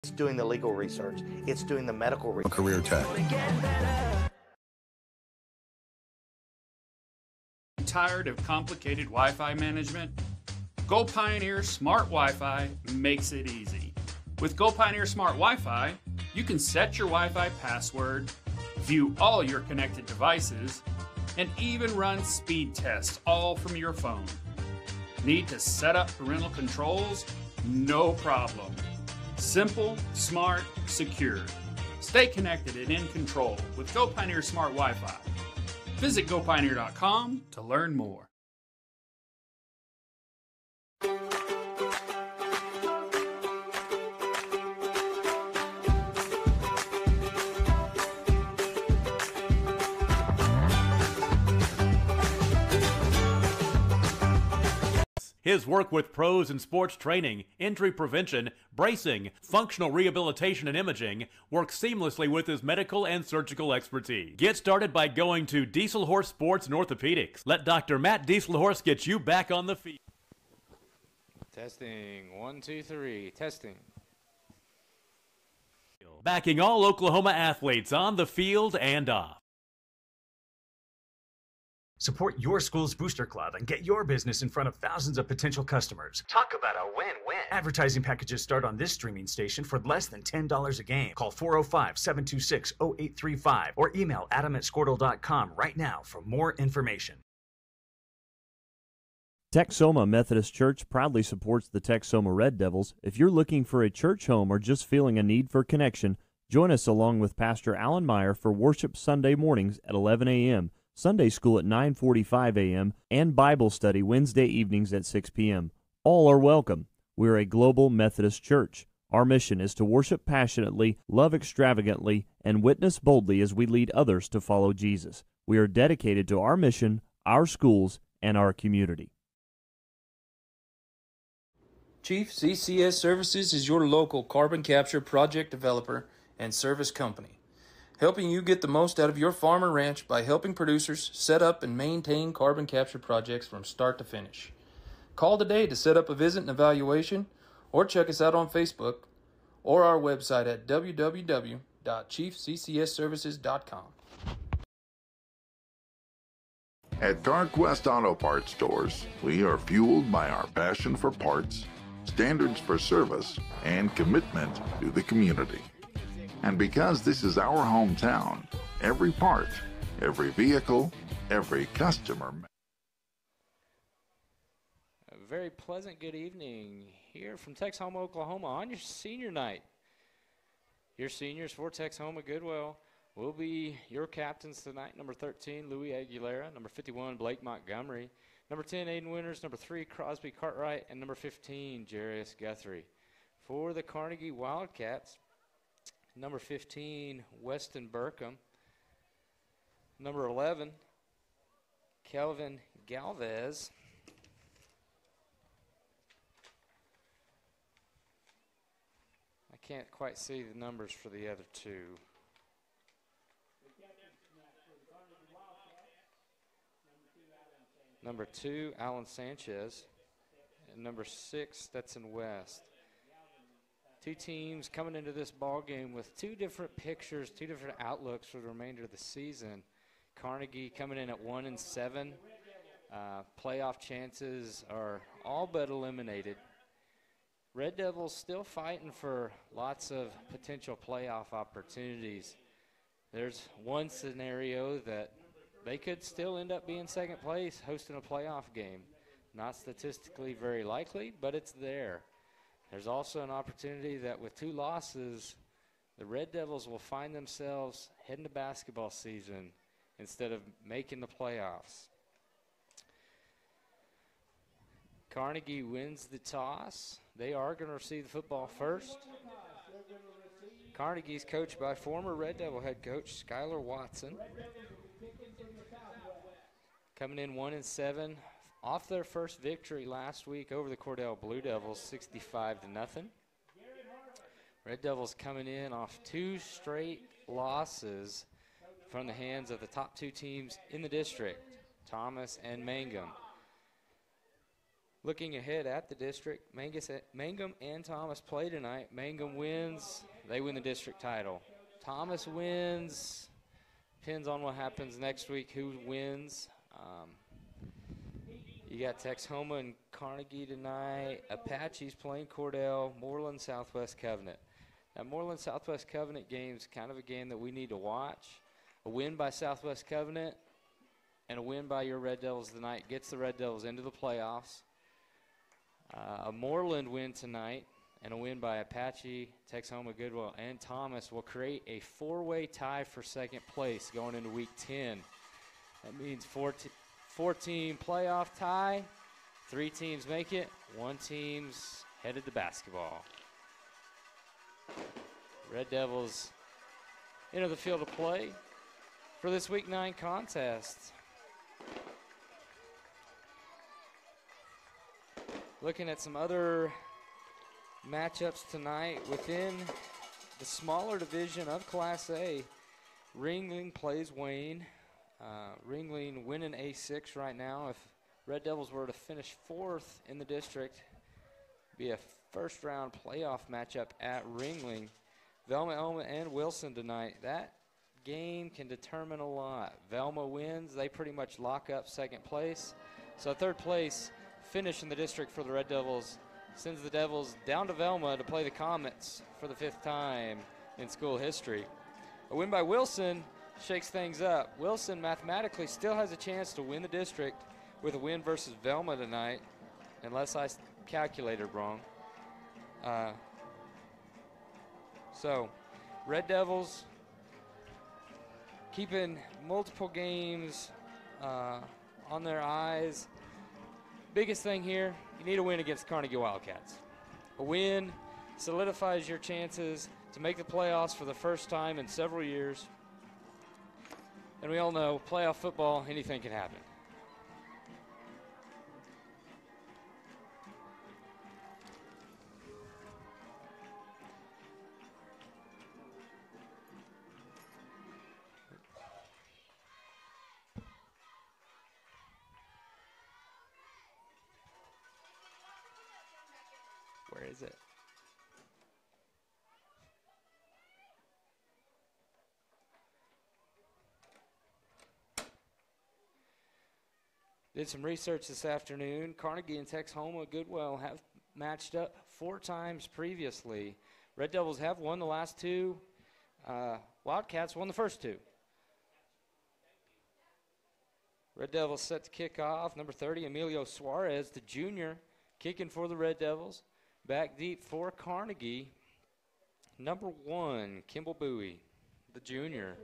It's doing the legal research. It's doing the medical research. Career Tech. Tired of complicated Wi-Fi management? Go Pioneer Smart Wi-Fi makes it easy. With Go Pioneer Smart Wi-Fi, you can set your Wi-Fi password, view all your connected devices, and even run speed tests all from your phone. Need to set up parental controls? No problem. Simple, smart, secure. Stay connected and in control with Go Pioneer Smart Wi-Fi. Visit GoPioneer.com to learn more. His work with pros in sports training, injury prevention, bracing, functional rehabilitation, and imaging works seamlessly with his medical and surgical expertise. Get started by going to Dieselhorse Sports and Orthopedics. Let Dr. Matt Dieselhorse get you back on the field. Testing, 1, 2, 3, testing. Backing all Oklahoma athletes on the field and off. Support your school's booster club and get your business in front of thousands of potential customers. Talk about a win-win. Advertising packages start on this streaming station for less than $10 a game. Call 405-726-0835 or email adam@squirtle.com right now for more information. Texhoma Methodist Church proudly supports the Texhoma Red Devils. If you're looking for a church home or just feeling a need for connection, join us along with Pastor Alan Meyer for worship Sunday mornings at 11 a.m., Sunday school at 9:45 a.m., and Bible study Wednesday evenings at 6 p.m. All are welcome. We're a global Methodist church. Our mission is to worship passionately, love extravagantly, and witness boldly as we lead others to follow Jesus. We are dedicated to our mission, our schools, and our community. Chief CCS Services is your local carbon capture project developer and service company, helping you get the most out of your farm or ranch by helping producers set up and maintain carbon capture projects from start to finish. Call today to set up a visit and evaluation, or check us out on Facebook or our website at www.chiefccsservices.com. At Dark-West Auto Parts stores, we are fueled by our passion for parts, standards for service, and commitment to the community. And because this is our hometown, every part, every vehicle, every customer. A very pleasant good evening here from Texhoma, Oklahoma on your senior night. Your seniors for Texhoma Goodwell will be your captains tonight. Number 13, Louis Aguilera. Number 51, Blake Montgomery. Number 10, Aiden Winters. Number 3, Crosby Cartwright. And number 15, Jarius Guthrie. For the Carnegie Wildcats, number 15, Weston Burkham. Number 11, Kelvin Galvez. I can't quite see the numbers for the other two. Number 2, Alan Sanchez. And number 6, Stetson West. Two teams coming into this ball game with two different pictures, two different outlooks for the remainder of the season. Carnegie coming in at 1-7. Playoff chances are all but eliminated. Red Devils still fighting for lots of potential playoff opportunities. There's one scenario that they could still end up being second place, hosting a playoff game. Not statistically very likely, but it's there. There's also an opportunity that with 2 losses, the Red Devils will find themselves heading to basketball season instead of making the playoffs. Carnegie wins the toss. They are going to receive the football first. Carnegie's coached by former Red Devil head coach Skylar Watson. Coming in 1-7. Off their first victory last week over the Cordell Blue Devils, 65-0. Red Devils coming in off 2 straight losses from the hands of the top 2 teams in the district, Thomas and Mangum. Looking ahead at the district, Mangum and Thomas play tonight. Mangum wins, they win the district title. Thomas wins, depends on what happens next week, who wins. You got Texhoma and Carnegie tonight. Apache's playing Cordell, Moreland, Southwest Covenant. That Moreland Southwest Covenant game is kind of a game that we need to watch. A win by Southwest Covenant and a win by your Red Devils tonight gets the Red Devils into the playoffs. A Moreland win tonight and a win by Apache, Texhoma, Goodwell, and Thomas will create a four-way tie for second place going into Week 10. That means four-team playoff tie. 3 teams make it. 1 team's headed to basketball. Red Devils enter the field of play for this Week 9 contest. Looking at some other matchups tonight within the smaller division of Class A, Ringling plays Wayne. Ringling winning A6 right now. If Red Devils were to finish 4th in the district, be a first-round playoff matchup at Ringling. Velma, Elma, and Wilson tonight. That game can determine a lot. Velma wins, they pretty much lock up second place. So third place finish in the district for the Red Devils sends the Devils down to Velma to play the Comets for the 5th time in school history. A win by Wilson shakes things up. Wilson mathematically still has a chance to win the district with a win versus Velma tonight, unless I calculated wrong. So Red Devils keeping multiple games on their eyes. Biggest thing here, you need a win against Carnegie Wildcats. A win solidifies your chances to make the playoffs for the first time in several years. And we all know, playoff football, anything can happen. Where is it? Did some research this afternoon. Carnegie and Texhoma Goodwell have matched up 4 times previously. Red Devils have won the last 2. Wildcats won the first 2. Red Devils set to kick off. Number 30, Emilio Suarez, the junior, kicking for the Red Devils. Back deep for Carnegie. Number 1, Kimball Bowie, the junior.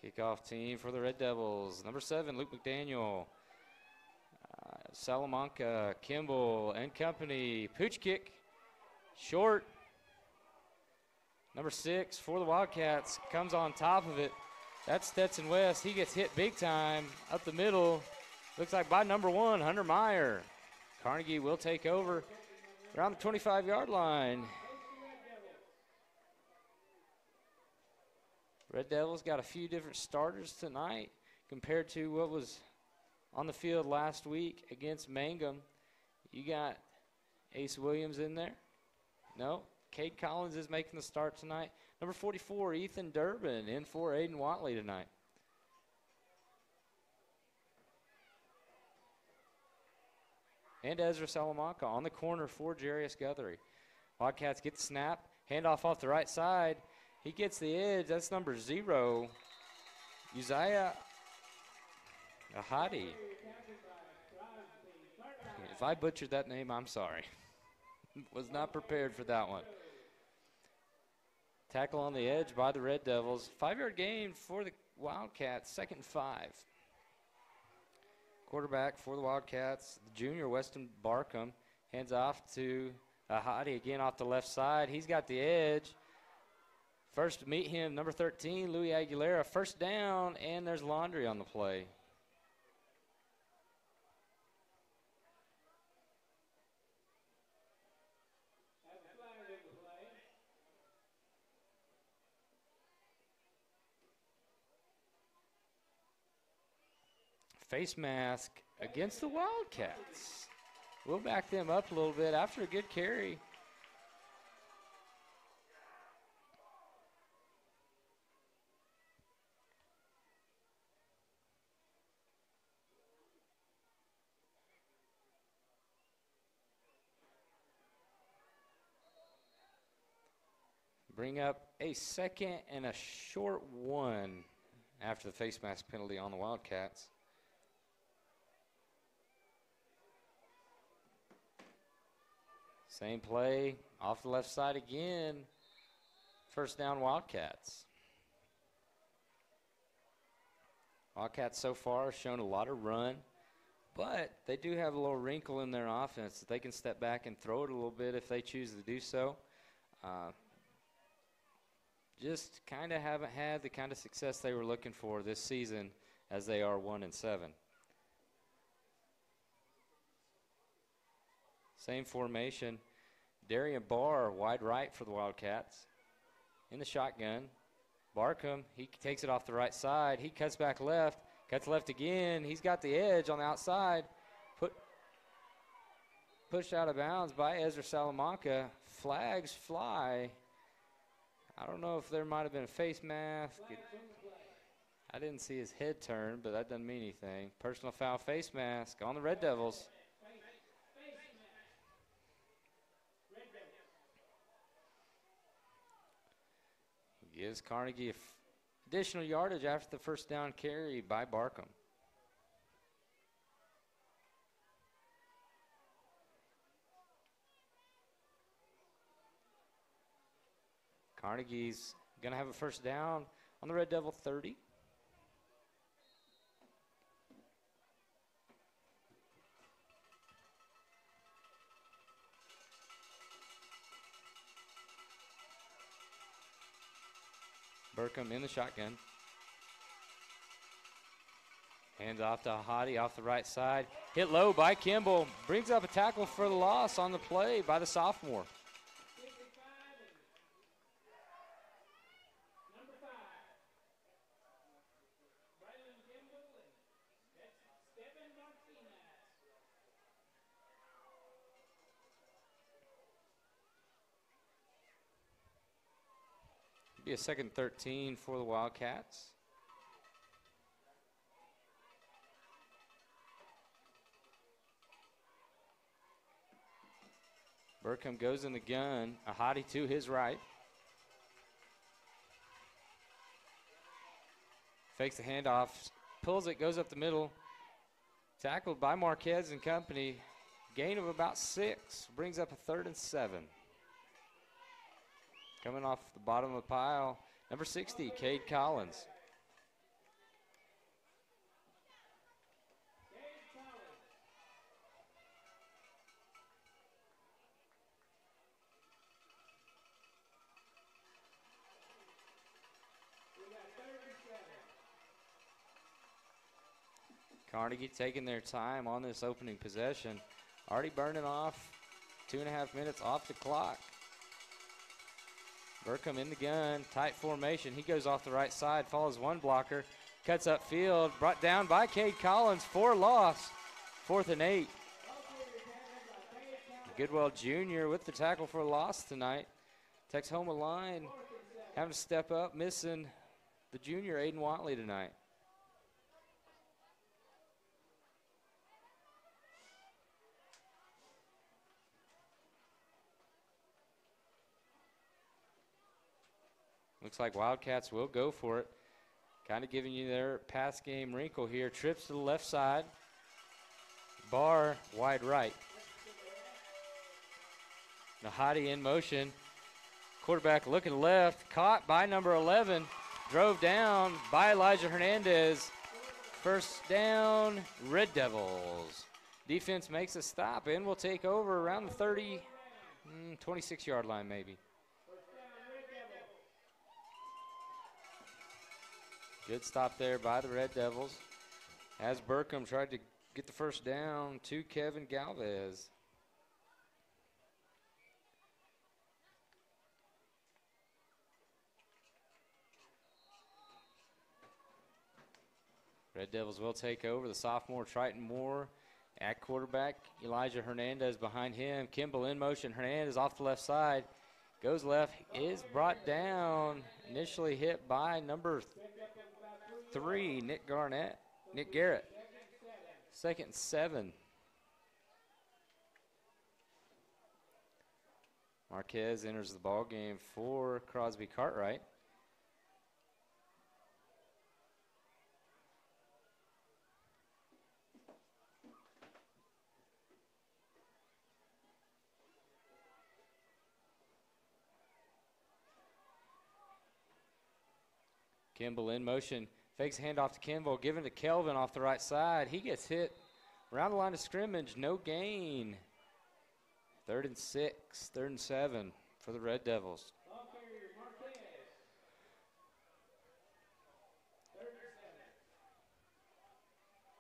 Kickoff team for the Red Devils. Number 7, Luke McDaniel. Salamanca, Kimball, and company. Pooch kick, short. Number 6 for the Wildcats comes on top of it. That's Stetson West. He gets hit big time up the middle. Looks like by number 1, Hunter Meyer. Carnegie will take over around the 25-yard line. Red Devils got a few different starters tonight compared to what was on the field last week against Mangum. You got Ace Williams in there? No. Cade Collins is making the start tonight. Number 44, Ethan Durbin, in for Aiden Watley tonight. And Ezra Salamanca on the corner for Jarius Guthrie. Wildcats get the snap, handoff off the right side. He gets the edge. That's number 0, Uzziah Ahadi. If I butchered that name, I'm sorry. Was not prepared for that one. Tackle on the edge by the Red Devils. 5-yard gain for the Wildcats, 2nd and 5. Quarterback for the Wildcats, the junior Weston Barkham, hands off to Ahadi again off the left side. He's got the edge. First to meet him, number 13, Louis Aguilera. First down, and there's Laundry on the play. face mask against the Wildcats. We'll back them up a little bit after a good carry. Bring up a second and a short one after the face mask penalty on the Wildcats. Same play off the left side again. First down Wildcats. Wildcats so far have shown a lot of run, but they do have a little wrinkle in their offense. They can step back and throw it a little bit if they choose to do so. Just kind of haven't had the kind of success they were looking for this season as they are 1-7. Same formation. Darian Barr, wide right for the Wildcats. In the shotgun. Barkham, he takes it off the right side. He cuts back left, cuts left again. He's got the edge on the outside. Pushed out of bounds by Ezra Salamanca. Flags fly. I don't know if there might have been a face mask. I didn't see his head turn, but that doesn't mean anything. Personal foul, face mask on the Red Devils. Gives Carnegie additional yardage after the first down carry by Barkham. Carnegie's going to have a first down on the Red Devil 30. Burkham in the shotgun. Hands off to Hadi off the right side. Hit low by Kimball. Brings up a tackle for the loss on the play by the sophomore. Be a second 13 for the Wildcats. Burkham goes in the gun. Ahadi to his right. Fakes the handoff, pulls it, goes up the middle. Tackled by Marquez and company. Gain of about 6. Brings up a 3rd and 7. Coming off the bottom of the pile, number 60, Cade Collins. Carnegie taking their time on this opening possession. Already burning off 2.5 minutes off the clock. Burkham in the gun, tight formation. He goes off the right side, follows one blocker, cuts upfield, brought down by Cade Collins for loss. 4th and 8. Goodwell Jr. with the tackle for loss tonight. Texhoma line having to step up, missing the junior Aiden Watley tonight. Looks like Wildcats will go for it. Kind of giving you their pass game wrinkle here. Trips to the left side. Barr wide right. Nahadi in motion. Quarterback looking left. Caught by number 11. Drove down by Elijah Hernandez. First down, Red Devils. Defense makes a stop and will take over around the 30, 26-yard line maybe. Good stop there by the Red Devils. As Burkham tried to get the first down to Kevin Galvez. Red Devils will take over. The sophomore Triton Moore at quarterback. Elijah Hernandez behind him. Kimball in motion. Hernandez off the left side. Goes left. Is brought down. Initially hit by number 3, Nick Garrett. 2nd and 7. Marquez enters the ball game for Crosby Cartwright. Kimball in motion, fakes handoff to Kimball, given to Kelvin off the right side. He gets hit around the line of scrimmage, no gain. 3rd and 6, 3rd and 7 for the Red Devils.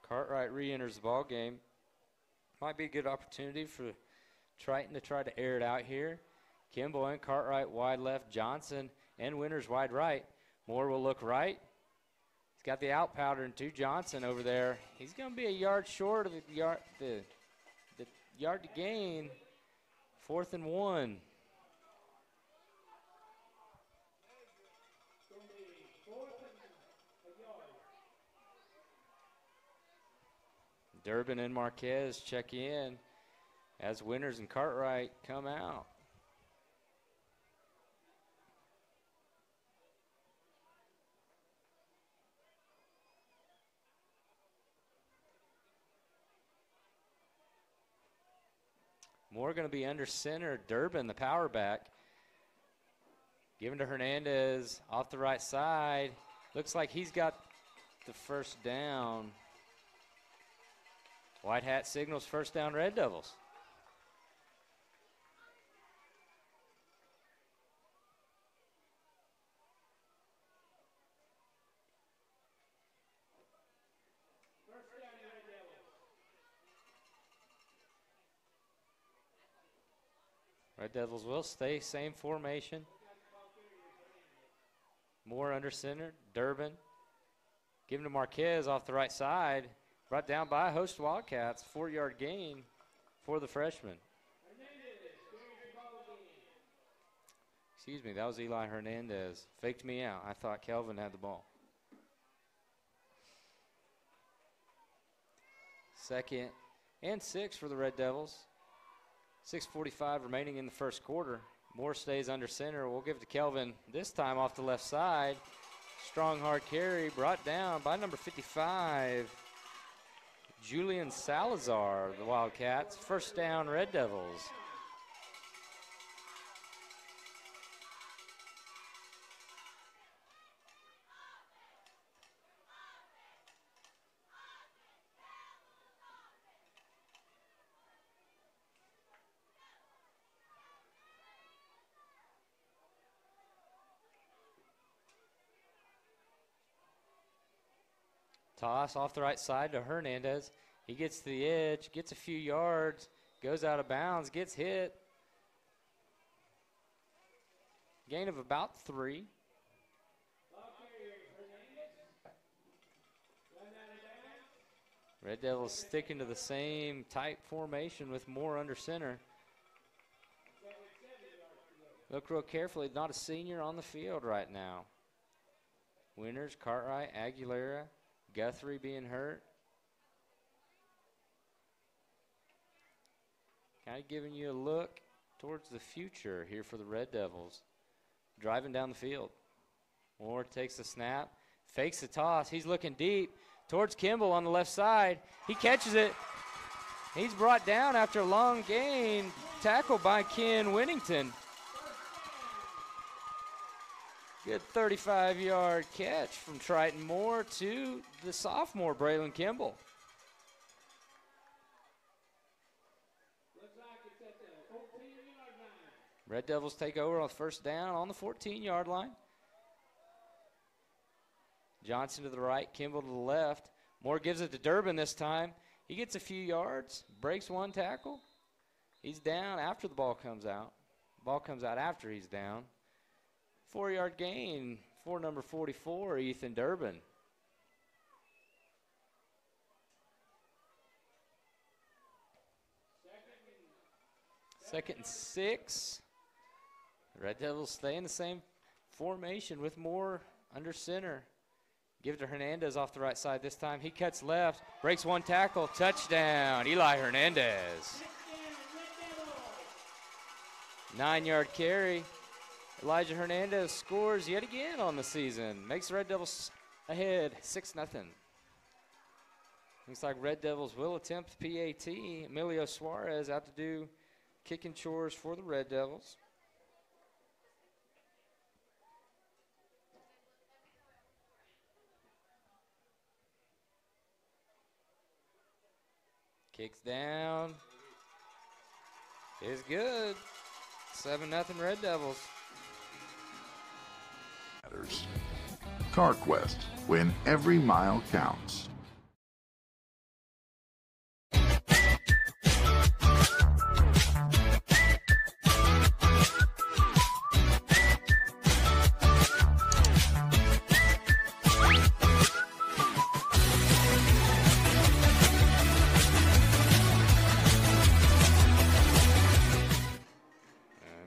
Cartwright re-enters the ball game. Might be a good opportunity for Triton to try to air it out here. Kimball and Cartwright wide left, Johnson and Winters wide right. Moore will look right. He's got the out pattern to Johnson over there. He's going to be a yard short of the yard to gain. 4th and 1. Durbin and Marquez check in as Winters and Cartwright come out. Moore going to be under center. Durbin, the power back. Given to Hernandez off the right side. Looks like he's got the first down. White hat signals first down Red Devils. Red Devils will stay same formation. Moore under center. Durbin. Given to Marquez off the right side. Brought down by host Wildcats. 4-yard gain for the freshman. Excuse me, that was Eli Hernandez. Faked me out. I thought Kelvin had the ball. 2nd and 6 for the Red Devils. 6:45 remaining in the first quarter. Moore stays under center. We'll give it to Kelvin this time off the left side. Strong hard carry brought down by number 55, Julian Salazar, the Wildcats. First down, Red Devils. Toss off the right side to Hernandez. He gets to the edge, gets a few yards, goes out of bounds, gets hit. Gain of about 3. Red Devils sticking to the same tight formation with Moore under center. Look real carefully, not a senior on the field right now. Winters, Cartwright, Aguilera, Guthrie being hurt. Kind of giving you a look towards the future here for the Red Devils. Driving down the field. Moore takes the snap, fakes the toss. He's looking deep towards Kimball on the left side. He catches it. He's brought down after a long gain. Tackled by Ken Winnington. Good 35-yard catch from Triton Moore to the sophomore, Braylon Kimball. Red Devils take over on first down on the 14-yard line. Johnson to the right, Kimball to the left. Moore gives it to Durbin this time. He gets a few yards, breaks one tackle. He's down after the ball comes out. Ball comes out after he's down. 4-yard gain for number 44, Ethan Durbin. 2nd and 6. The Red Devils stay in the same formation with Moore under center. Give it to Hernandez off the right side this time. He cuts left, breaks one tackle, touchdown, Eli Hernandez. 9-yard carry. Elijah Hernandez scores yet again on the season. Makes the Red Devils ahead 6-0. Looks like Red Devils will attempt PAT. Emilio Suarez out to do kicking chores for the Red Devils. Kicks down. Is good. 7-0 Red Devils. CarQuest, when every mile counts.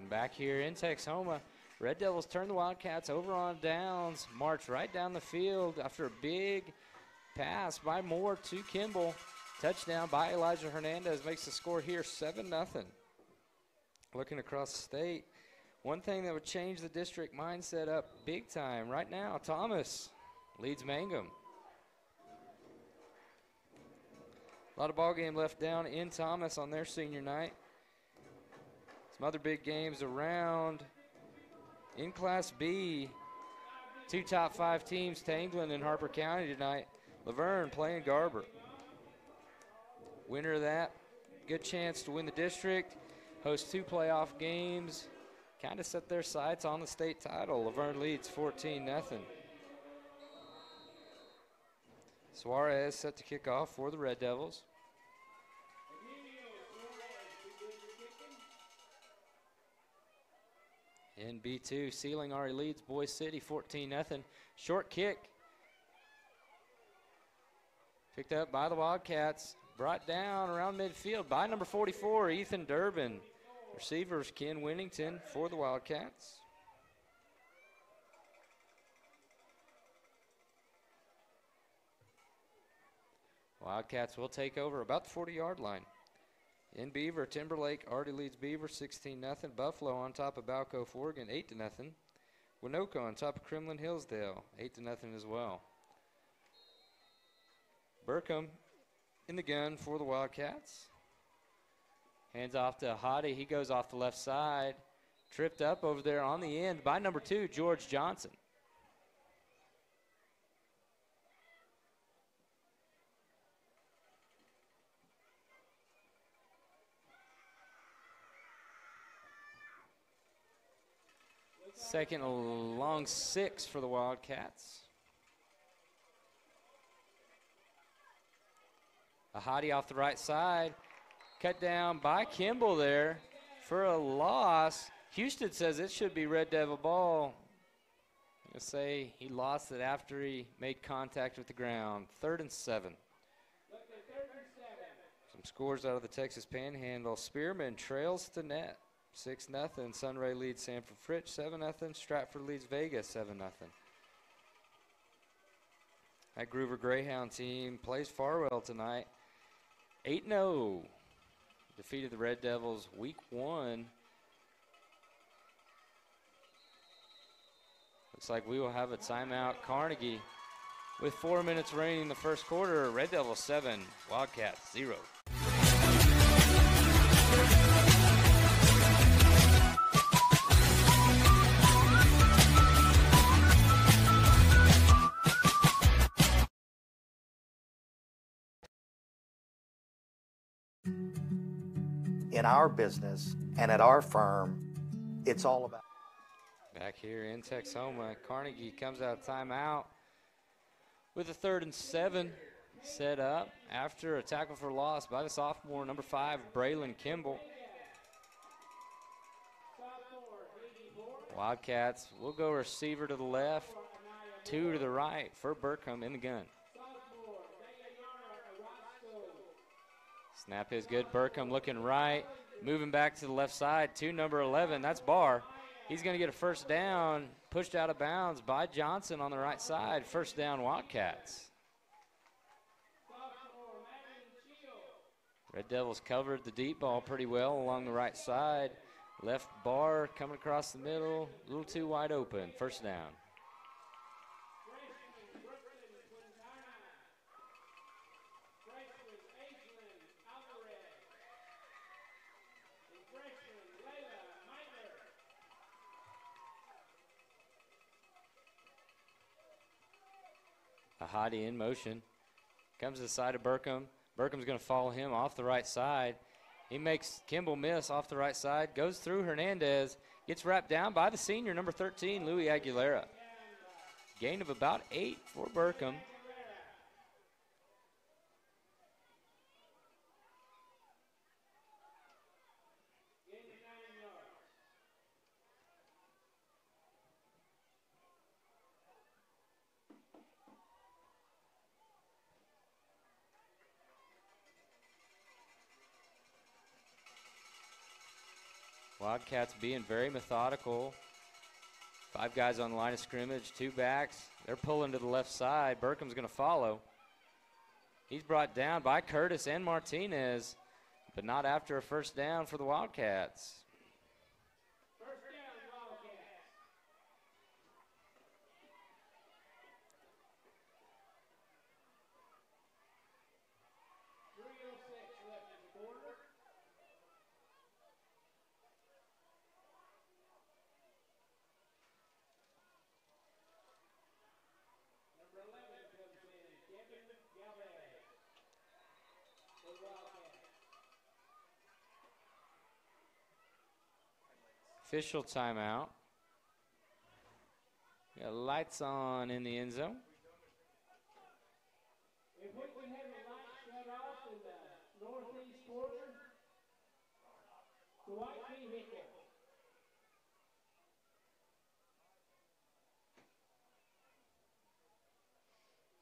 Back here in Texhoma, Red Devils turn the Wildcats over on downs, march right down the field after a big pass by Moore to Kimball. Touchdown by Elijah Hernandez makes the score here 7-0. Looking across the state, one thing that would change the district mindset up big time right now, Thomas leads Mangum. A lot of ball game left down in Thomas on their senior night. Some other big games around. In Class B, 2 top 5 teams, Tangleton and Harper County tonight. Laverne playing Garber. Winner of that, good chance to win the district, host 2 playoff games, kind of set their sights on the state title. Laverne leads 14-0. Suarez set to kick off for the Red Devils. In B2, Sealing already leads Boys City 14-0. Short kick. Picked up by the Wildcats. Brought down around midfield by number 44, Ethan Durbin. Receivers, Ken Winnington for the Wildcats. Wildcats will take over about the 40-yard line. In Beaver, Timberlake already leads Beaver 16-0. Buffalo on top of Balco Forgan 8-0. Winoka on top of Kremlin Hillsdale 8-0 as well. Burkham in the gun for the Wildcats. Hands off to Hottie. He goes off the left side. Tripped up over there on the end by number 2, George Johnson. Second long 6 for the Wildcats. Ahadi off the right side. Cut down by Kimball there for a loss. Houston says it should be Red Devil ball. I'm going to say he lost it after he made contact with the ground. 3rd and 7. Some scores out of the Texas Panhandle. Spearman trails to net. 6-0. Sunray leads Sanford Fritch 7-0. Stratford leads Vega 7-0. That Groover Greyhound team plays Farwell tonight. 8-0. Defeated the Red Devils week 1. Looks like we will have a timeout. Carnegie with 4 minutes remaining in the first quarter. Red Devils 7, Wildcats 0. In our business and at our firm, it's all about. Back here in Texhoma, Carnegie comes out of timeout with a 3rd and 7 set up after a tackle for loss by the sophomore, number 5, Braylon Kimball. Wildcats will go receiver to the left, 2 to the right for Burkham in the gun. Snap is good. Burkham looking right. moving back to the left side to number 11. That's Barr. He's going to get a first down, pushed out of bounds by Johnson on the right side. First down, Wildcats. Red Devils covered the deep ball pretty well along the right side. Left Barr coming across the middle, a little too wide open. First down. A hottie in motion. Comes to the side of Burkham. Burkham's going to follow him off the right side. He makes Kimball miss off the right side. Goes through Hernandez. Gets wrapped down by the senior, number 13, Louis Aguilera. Gain of about 8 for Burkham. Wildcats being very methodical. 5 guys on the line of scrimmage, 2 backs. They're pulling to the left side. Burkham's going to follow. He's brought down by Curtis and Martinez, but not after a first down for the Wildcats. Official timeout. Got lights on in the end zone. If we can have the lights shut off in the northeast corner, the white vehicle.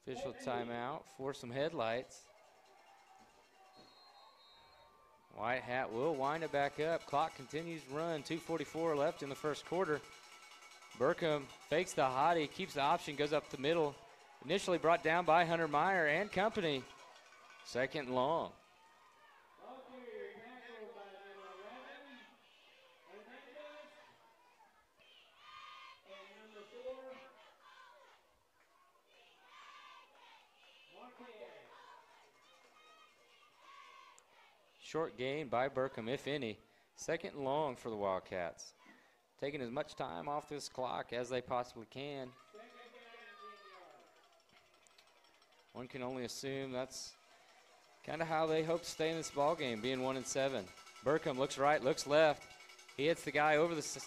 Official timeout for some headlights. White hat will wind it back up. Clock continues to run. 2:44 left in the first quarter. Burkham fakes the hottie, keeps the option, goes up the middle. Initially brought down by Hunter Meyer and company. Second and long. Short gain by Burkham, if any. Second and long for the Wildcats. Taking as much time off this clock as they possibly can. One can only assume that's kind of how they hope to stay in this ball game, being 1-7. Burkham looks right, looks left. He hits the guy over the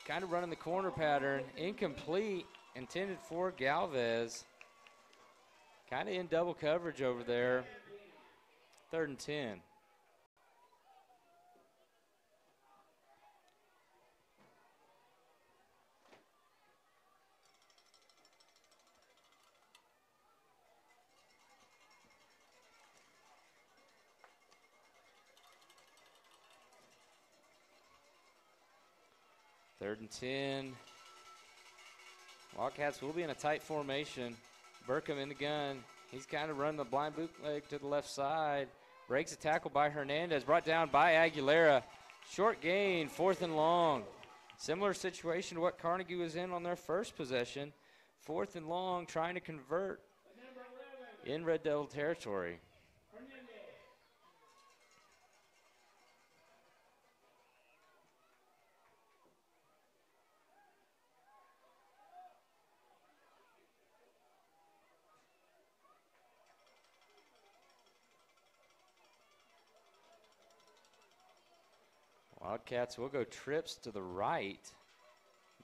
kind of running the corner pattern. Incomplete, intended for Galvez. Kind of in double coverage over there. 3rd and 10. Third and 10. Wildcats will be in a tight formation. Burkham in the gun. He's kind of running the blind bootleg to the left side. Breaks a tackle by Hernandez. Brought down by Aguilera. Short gain, 4th and long. Similar situation to what Carnegie was in on their first possession. 4th and long, trying to convert in Red Devil territory. Wildcats will go trips to the right.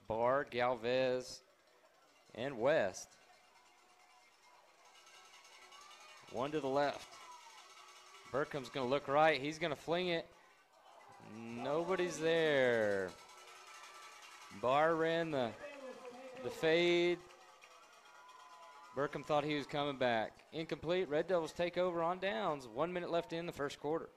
Barr, Galvez, and West. One to the left. Burkham's going to look right. He's going to fling it. Nobody's there. Barr ran the fade. Burkham thought he was coming back. Incomplete. Red Devils take over on downs. 1 minute left in the first quarter.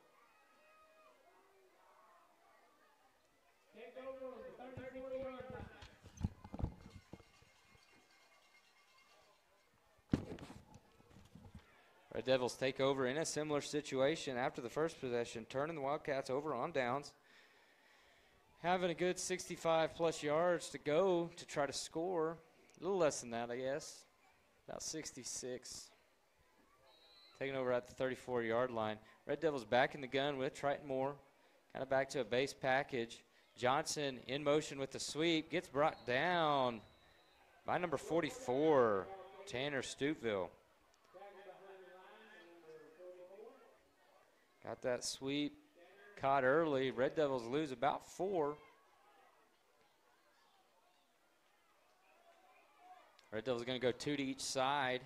Red Devils take over in a similar situation after the first possession, turning the Wildcats over on downs. Having a good 65-plus yards to go to try to score. A little less than that, I guess. About 66. Taking over at the 34-yard line. Red Devils back in the gun with Triton Moore. Kind of back to a base package. Johnson in motion with the sweep. Gets brought down by number 44, Tanner Stuteville. Got that sweep caught early. Red Devils lose about 4. Red Devils going to go 2 to each side.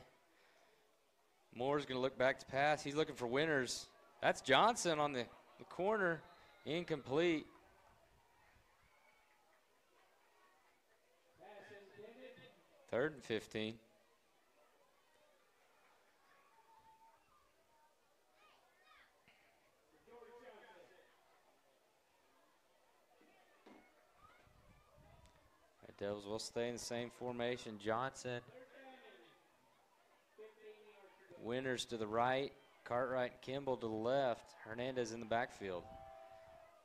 Moore's going to look back to pass. He's looking for winners. That's Johnson on the corner. Incomplete. Third and 15. Red Devils will stay in the same formation. Johnson. Winners to the right. Cartwright and Kimball to the left. Hernandez in the backfield.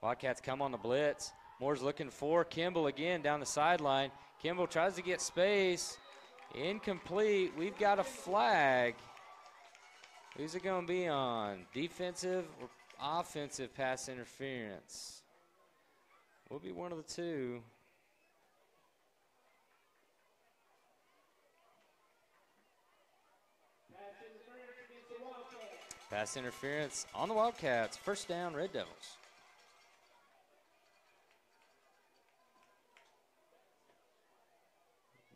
Wildcats come on the blitz. Moore's looking for Kimball again down the sideline. Kimball tries to get space. Incomplete. We've got a flag. Who's it going to be on? Defensive or offensive pass interference? Will be one of the two. Pass interference on the Wildcats. First down, Red Devils.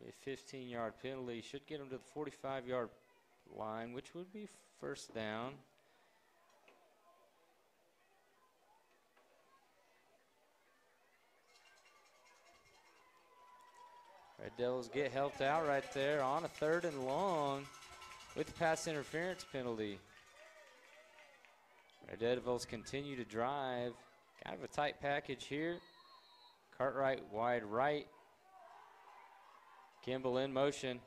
A 15-yard penalty should get them to the 45-yard line, which would be first down. Red Devils get helped out right there on a 3rd and long with the pass interference penalty. Red Devils continue to drive. Kind of a tight package here. Cartwright wide right. Kimball in motion.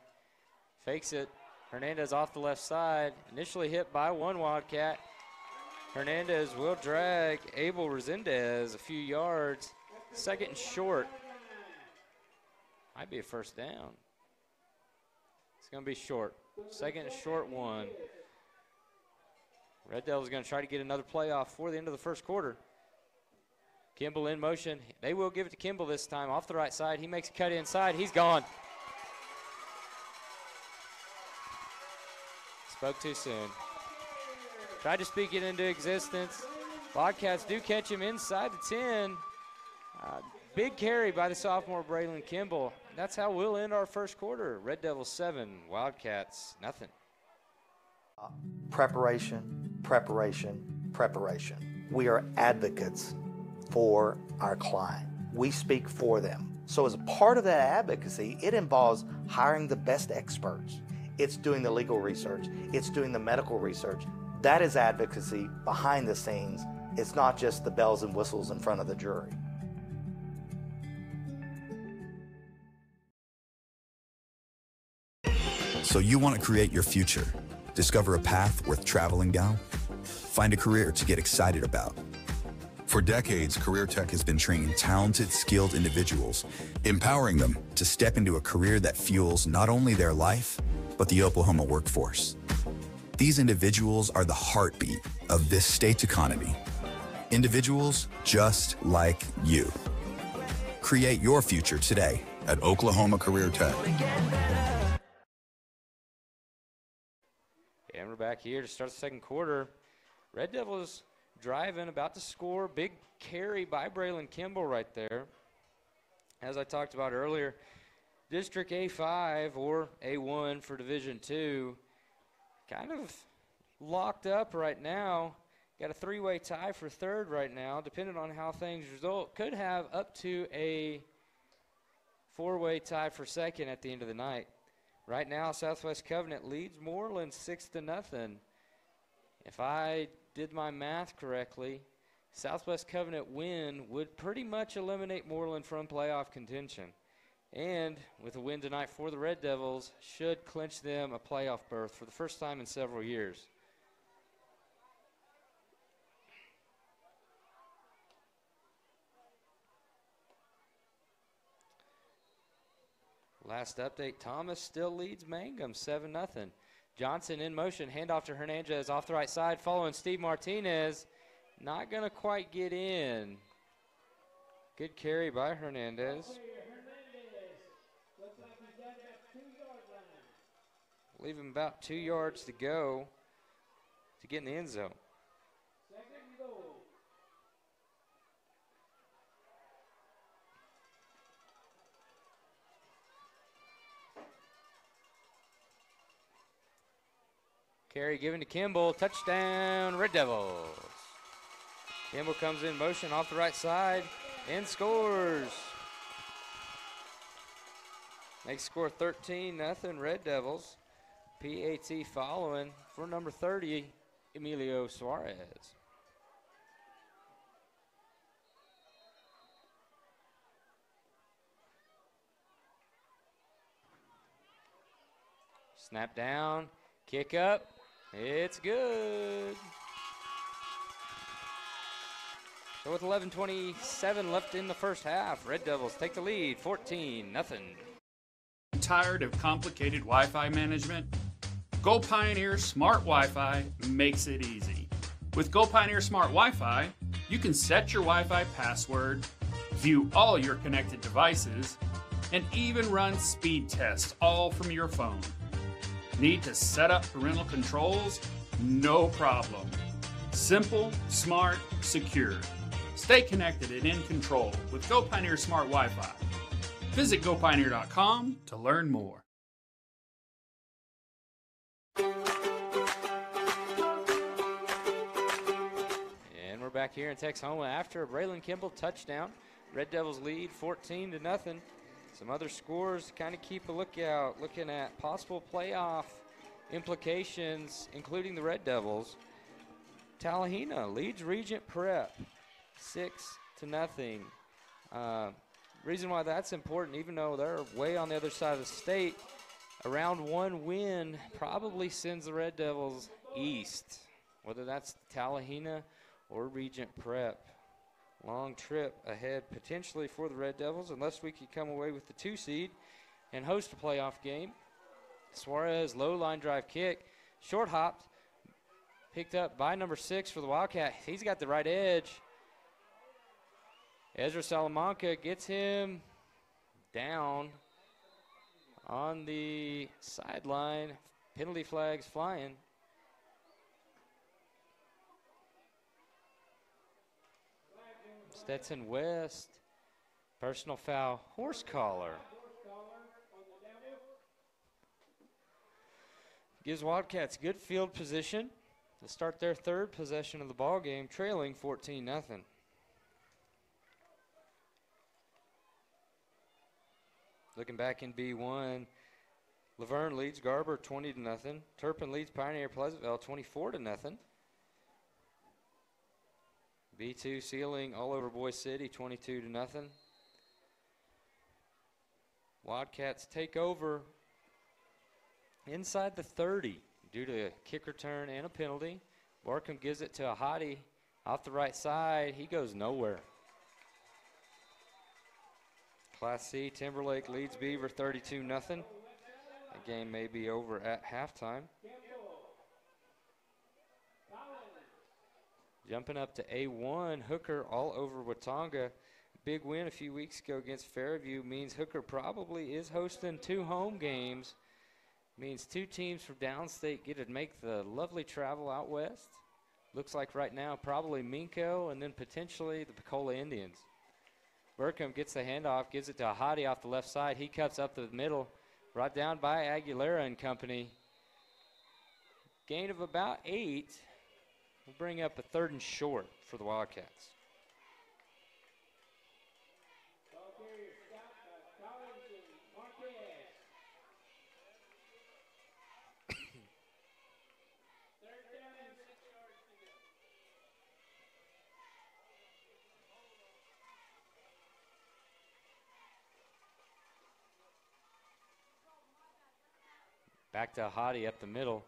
Fakes it. Hernandez off the left side. Initially hit by one Wildcat. Hernandez will drag Abel Resendez a few yards. 2nd and short. Might be a first down. It's going to be short. 2nd and short 1. Red Devils going to try to get another play off for the end of the first quarter. Kimball in motion. They will give it to Kimball this time off the right side. He makes a cut inside. He's gone. Spoke too soon. Tried to speak it into existence. Wildcats do catch him inside the 10. Big carry by the sophomore Braylon Kimball. That's how we'll end our first quarter. Red Devils 7, Wildcats nothing. Preparation, preparation, preparation. We are advocates for our client. We speak for them. So as a part of that advocacy, it involves hiring the best experts. It's doing the legal research. It's doing the medical research. That is advocacy behind the scenes. It's not just the bells and whistles in front of the jury. So you want to create your future, discover a path worth traveling down, find a career to get excited about. For decades, Career Tech has been training talented, skilled individuals, empowering them to step into a career that fuels not only their life, but the Oklahoma workforce. These individuals are the heartbeat of this state's economy. Individuals just like you. Create your future today at Oklahoma Career Tech. And we're back here to start the second quarter. Red Devils driving, about to score. Big carry by Braylon Kimball right there. As I talked about earlier, District A5 or A1 for Division II kind of locked up right now. Got a 3-way tie for 3rd right now, depending on how things result. Could have up to a 4-way tie for 2nd at the end of the night. Right now, Southwest Covenant leads Moreland 6-0. If I did my math correctly, Southwest Covenant win would pretty much eliminate Moreland from playoff contention. And with a win tonight for the Red Devils, should clinch them a playoff berth for the first time in several years. Last update, Thomas still leads Mangum 7-0. Johnson in motion, handoff to Hernandez off the right side, following Steve Martinez. Not going to quite get in. Good carry by Hernandez. Looks like he's got about 2-yard line. Leave him about 2 yards to go to get in the end zone. Second and goal. Carry given to Kimball. Touchdown, Red Devils. Kimball comes in motion off the right side and scores. Makes score 13-0 Red Devils. PAT following for number 30, Emilio Suarez. Snap down, kick up. It's good. So with 11:27 left in the first half, Red Devils take the lead, 14-0. Tired of complicated Wi-Fi management? Go Pioneer Smart Wi-Fi makes it easy. With Go Pioneer Smart Wi-Fi, you can set your Wi-Fi password, view all your connected devices, and even run speed tests all from your phone. Need to set up parental controls? No problem. Simple, smart, secure. Stay connected and in control with Go Pioneer Smart Wi-Fi. Visit GoPioneer.com to learn more. And we're back here in Texhoma after a Braylon Kimball touchdown. Red Devils lead 14-0. Some other scores to kind of keep a lookout, looking at possible playoff implications, including the Red Devils. Tallahena leads Regent Prep 6-0. Reason why that's important, even though they're way on the other side of the state, a round one win probably sends the Red Devils east, whether that's Tallahena or Regent Prep. Long trip ahead potentially for the Red Devils unless we could come away with the 2 seed and host a playoff game. Suarez, low line drive kick, short hopped, picked up by number 6 for the Wildcat. He's got the right edge. Ezra Salamanca gets him down on the sideline. Penalty flags flying. Stetson West, personal foul, horse collar. Gives Wildcats good field position to start their third possession of the ball game, trailing 14-0. Looking back in B1, Laverne leads Garber 20-0. Turpin leads Pioneer Pleasantville 24-0. B2 Sealing all over Boise City 22-0. Wildcats take over inside the 30 due to a kick return and a penalty. Barkham gives it to Ahadi off the right side. He goes nowhere. Class C, Timberlake leads Beaver 32-0. The game may be over at halftime. Jumping up to A1, Hooker all over Watauga. Big win a few weeks ago against Fairview means Hooker probably is hosting 2 home games. Means 2 teams from downstate get to make the lovely travel out west. Looks like right now probably Minko and then potentially the Pecola Indians. Burkham gets the handoff, gives it to Ahadi off the left side. He cuts up the middle, brought down by Aguilera and company. Gain of about 8. We'll bring up a 3rd and short for the Wildcats. Back to Ahadi up the middle.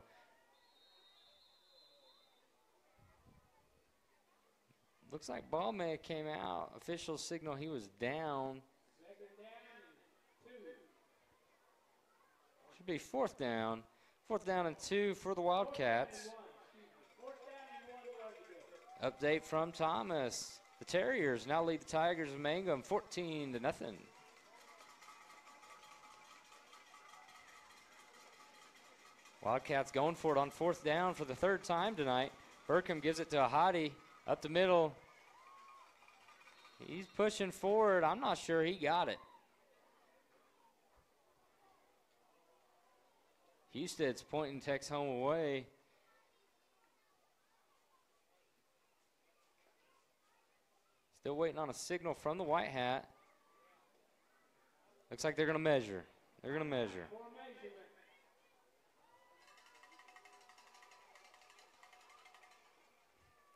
Looks like ball may have came out. Officials signal he was down. Should be fourth down. Fourth down and 2 for the Wildcats. Update from Thomas. The Terriers now lead the Tigers of Mangum 14-0. Wildcats going for it on fourth down for the third time tonight. Burkham gives it to Ahadi up the middle. He's pushing forward. I'm not sure he got it. Husted's pointing Texhoma away. Still waiting on a signal from the White Hat. Looks like they're going to measure. They're going to measure.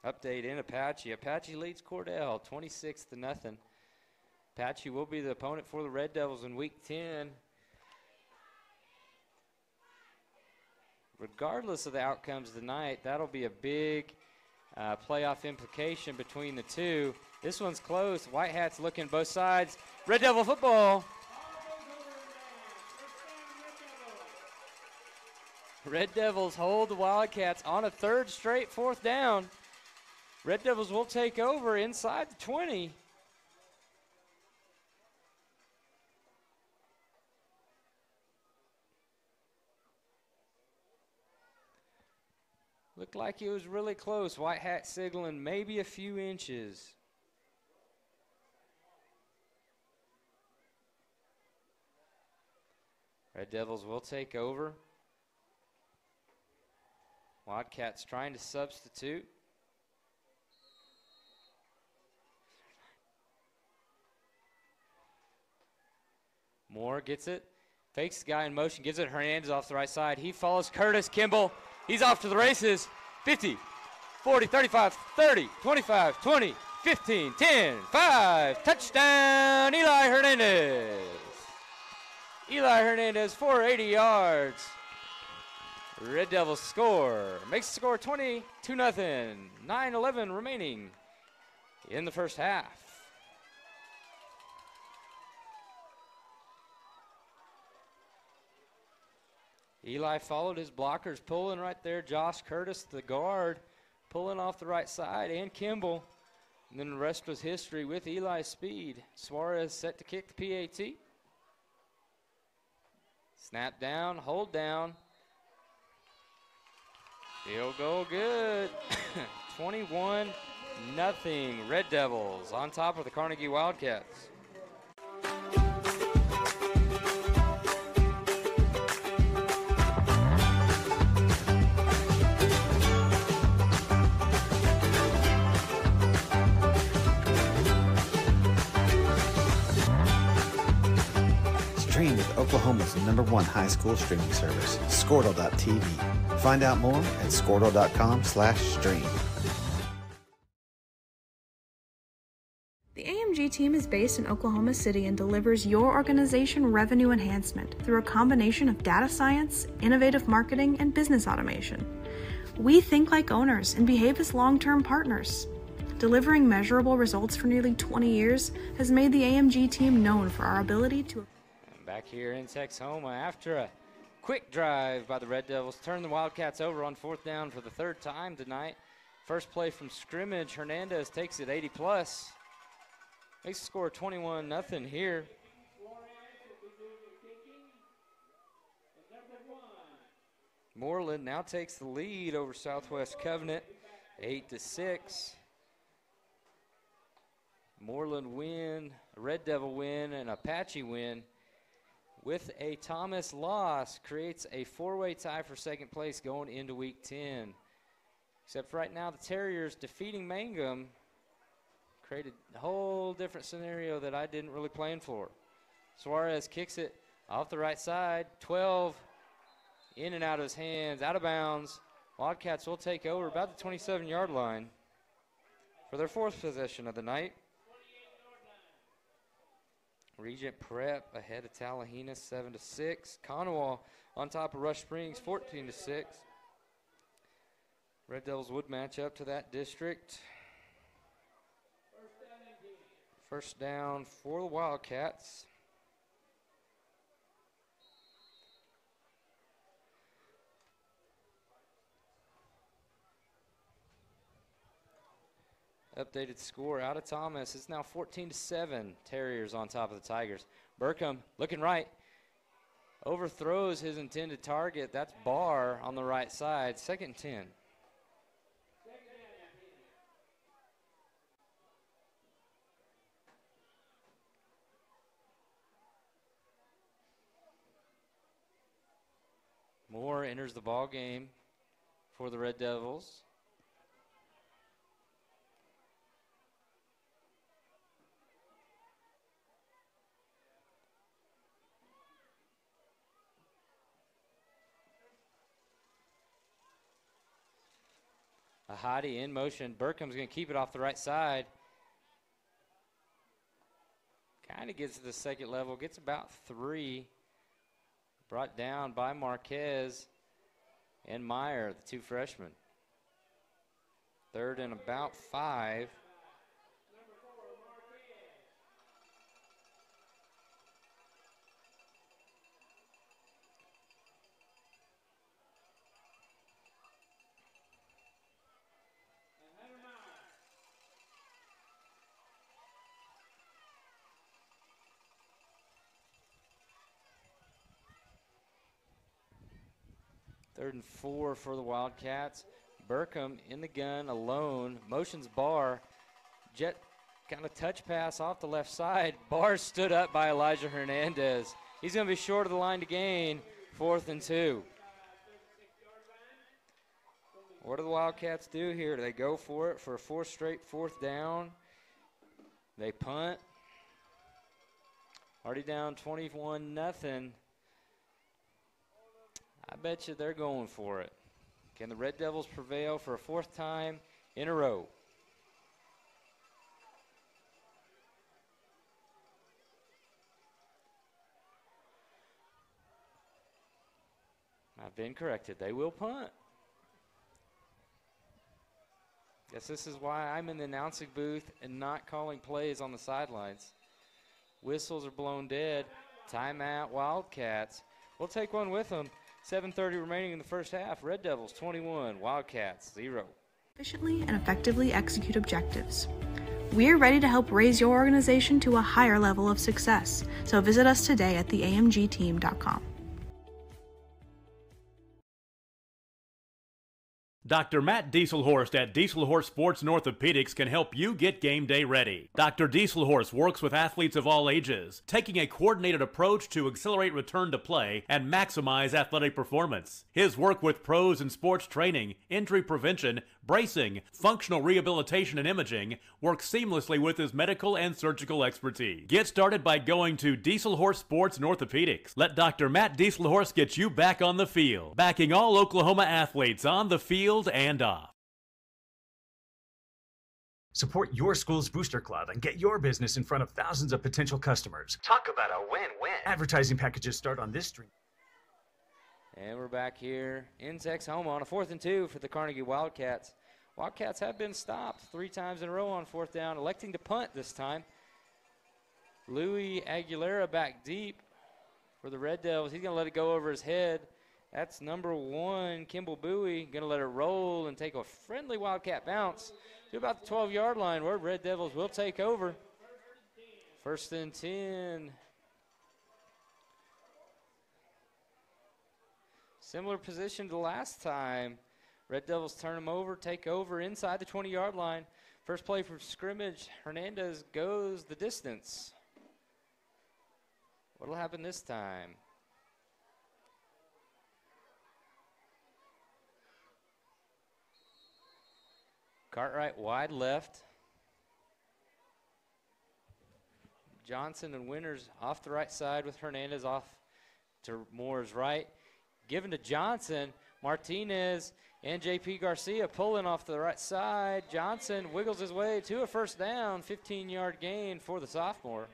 Update in Apache. Apache leads Cordell 26-0. Apache will be the opponent for the Red Devils in Week 10. Regardless of the outcomes tonight, that'll be a big playoff implication between the two. This one's close. White Hats looking both sides. Red Devil football. Red Devils hold the Wildcats on a third straight fourth down. Red Devils will take over inside the 20. Looked like it was really close. White Hat signaling maybe a few inches. Red Devils will take over. Wildcats trying to substitute. Moore gets it, fakes the guy in motion, gives it Hernandez off the right side. He follows Curtis Kimball. He's off to the races. 50, 40, 35, 30, 25, 20, 15, 10, 5. Touchdown, Eli Hernandez. Eli Hernandez for 80 yards. Red Devils score. Makes the score 22-0. 9-11 remaining in the first half. Eli followed his blockers, pulling right there. Josh Curtis, the guard, pulling off the right side, and Kimball. And then the rest was history with Eli's speed. Suarez set to kick the PAT. Snap down, hold down. Field goal good. 21-0. Red Devils on top of the Carnegie Wildcats. Stream with Oklahoma's #1 high school streaming service, Squirtle.tv. Find out more at squirtle.com/stream. The AMG team is based in Oklahoma City and delivers your organization revenue enhancement through a combination of data science, innovative marketing, and business automation. We think like owners and behave as long-term partners. Delivering measurable results for nearly 20 years has made the AMG team known for our ability to... Back here in Texhoma after a quick drive by the Red Devils. Turn the Wildcats over on fourth down for the third time tonight. First play from scrimmage. Hernandez takes it 80+. Makes the score 21-0 here. Moreland now takes the lead over Southwest Covenant, 8-6. Moreland win, a Red Devil win, and Apache win. With a Thomas loss, creates a four-way tie for second place going into Week 10. Except for right now, the Terriers defeating Mangum created a whole different scenario that I didn't really plan for. Suarez kicks it off the right side, 12, in and out of his hands, out of bounds. Wildcats will take over about the 27-yard line for their fourth possession of the night. Regent Prep ahead of Tallahena 7-6. Conowall on top of Rush Springs 14-6. Red Devils would match up to that district. First down for the Wildcats. updated score out of Thomas. It's now 14-7. Terriers on top of the Tigers. Burkham looking right. Overthrows his intended target. That's Barr on the right side. 2nd and 10. Moore enters the ball game for the Red Devils. Ahadi in motion. Burkham's going to keep it off the right side. Kind of gets to the second level, gets about 3. Brought down by Marquez and Meyer, the 2 freshmen. 3rd and about 5. Third and 4 for the Wildcats. Burkham in the gun alone. Motions Barr. Jet kind of touch pass off the left side. Barr stood up by Elijah Hernandez. He's going to be short of the line to gain. 4th and 2. What do the Wildcats do here? Do they go for it for a 4th straight 4th down? They punt. Already down 21-0. I bet you they're going for it. Can the Red Devils prevail for a 4th time in a row? I've been corrected. They will punt. Guess this is why I'm in the announcing booth and not calling plays on the sidelines. Whistles are blown dead. Timeout, Wildcats. We'll take one with them. 7:30 remaining in the first half. Red Devils 21, Wildcats 0. Efficiently and effectively execute objectives. We're ready to help raise your organization to a higher level of success. So visit us today at theamgteam.com. Dr. Matt Dieselhorst at Dieselhorst Sports and Orthopedics can help you get game day ready. Dr. Dieselhorst works with athletes of all ages, taking a coordinated approach to accelerate return to play and maximize athletic performance. His work with pros in sports training, injury prevention, bracing, functional rehabilitation, and imaging works seamlessly with his medical and surgical expertise. Get started by going to Dieselhorst Sports and Orthopedics. Let Dr. Matt Dieselhorst get you back on the field, backing all Oklahoma athletes on the field and off. Support your school's booster club and get your business in front of thousands of potential customers. Talk about a win-win. Advertising packages start on this stream. And we're back here in Texhoma on a 4th and 2 for the Carnegie Wildcats. Wildcats have been stopped 3 times in a row on 4th down, electing to punt this time. Louis Aguilera back deep for the Red Devils. He's going to let it go over his head. That's number 1, Kimball Bowie, going to let it roll and take a friendly Wildcat bounce to about the 12-yard line where Red Devils will take over. 1st and 10. Similar position to last time. Red Devils turn them over, take over inside the 20-yard line. First play from scrimmage, Hernandez goes the distance. What'll happen this time? Cartwright wide left. Johnson and Winters off the right side with Hernandez off to Moore's right. Given to Johnson, Martinez and J.P. Garcia pulling off the right side. Johnson wiggles his way to a 1st down, 15-yard gain for the sophomore.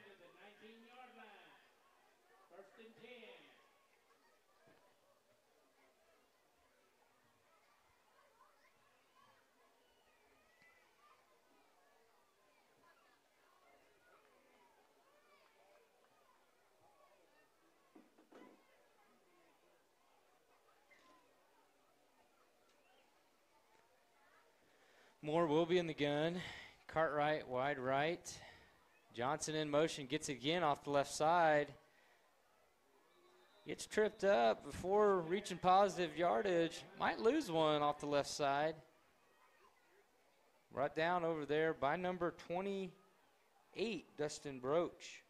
Moore will be in the gun. Cartwright, wide right. Johnson in motion, gets again off the left side. Gets tripped up before reaching positive yardage. Might lose one off the left side. Right down over there by number 28, Dustin Broach.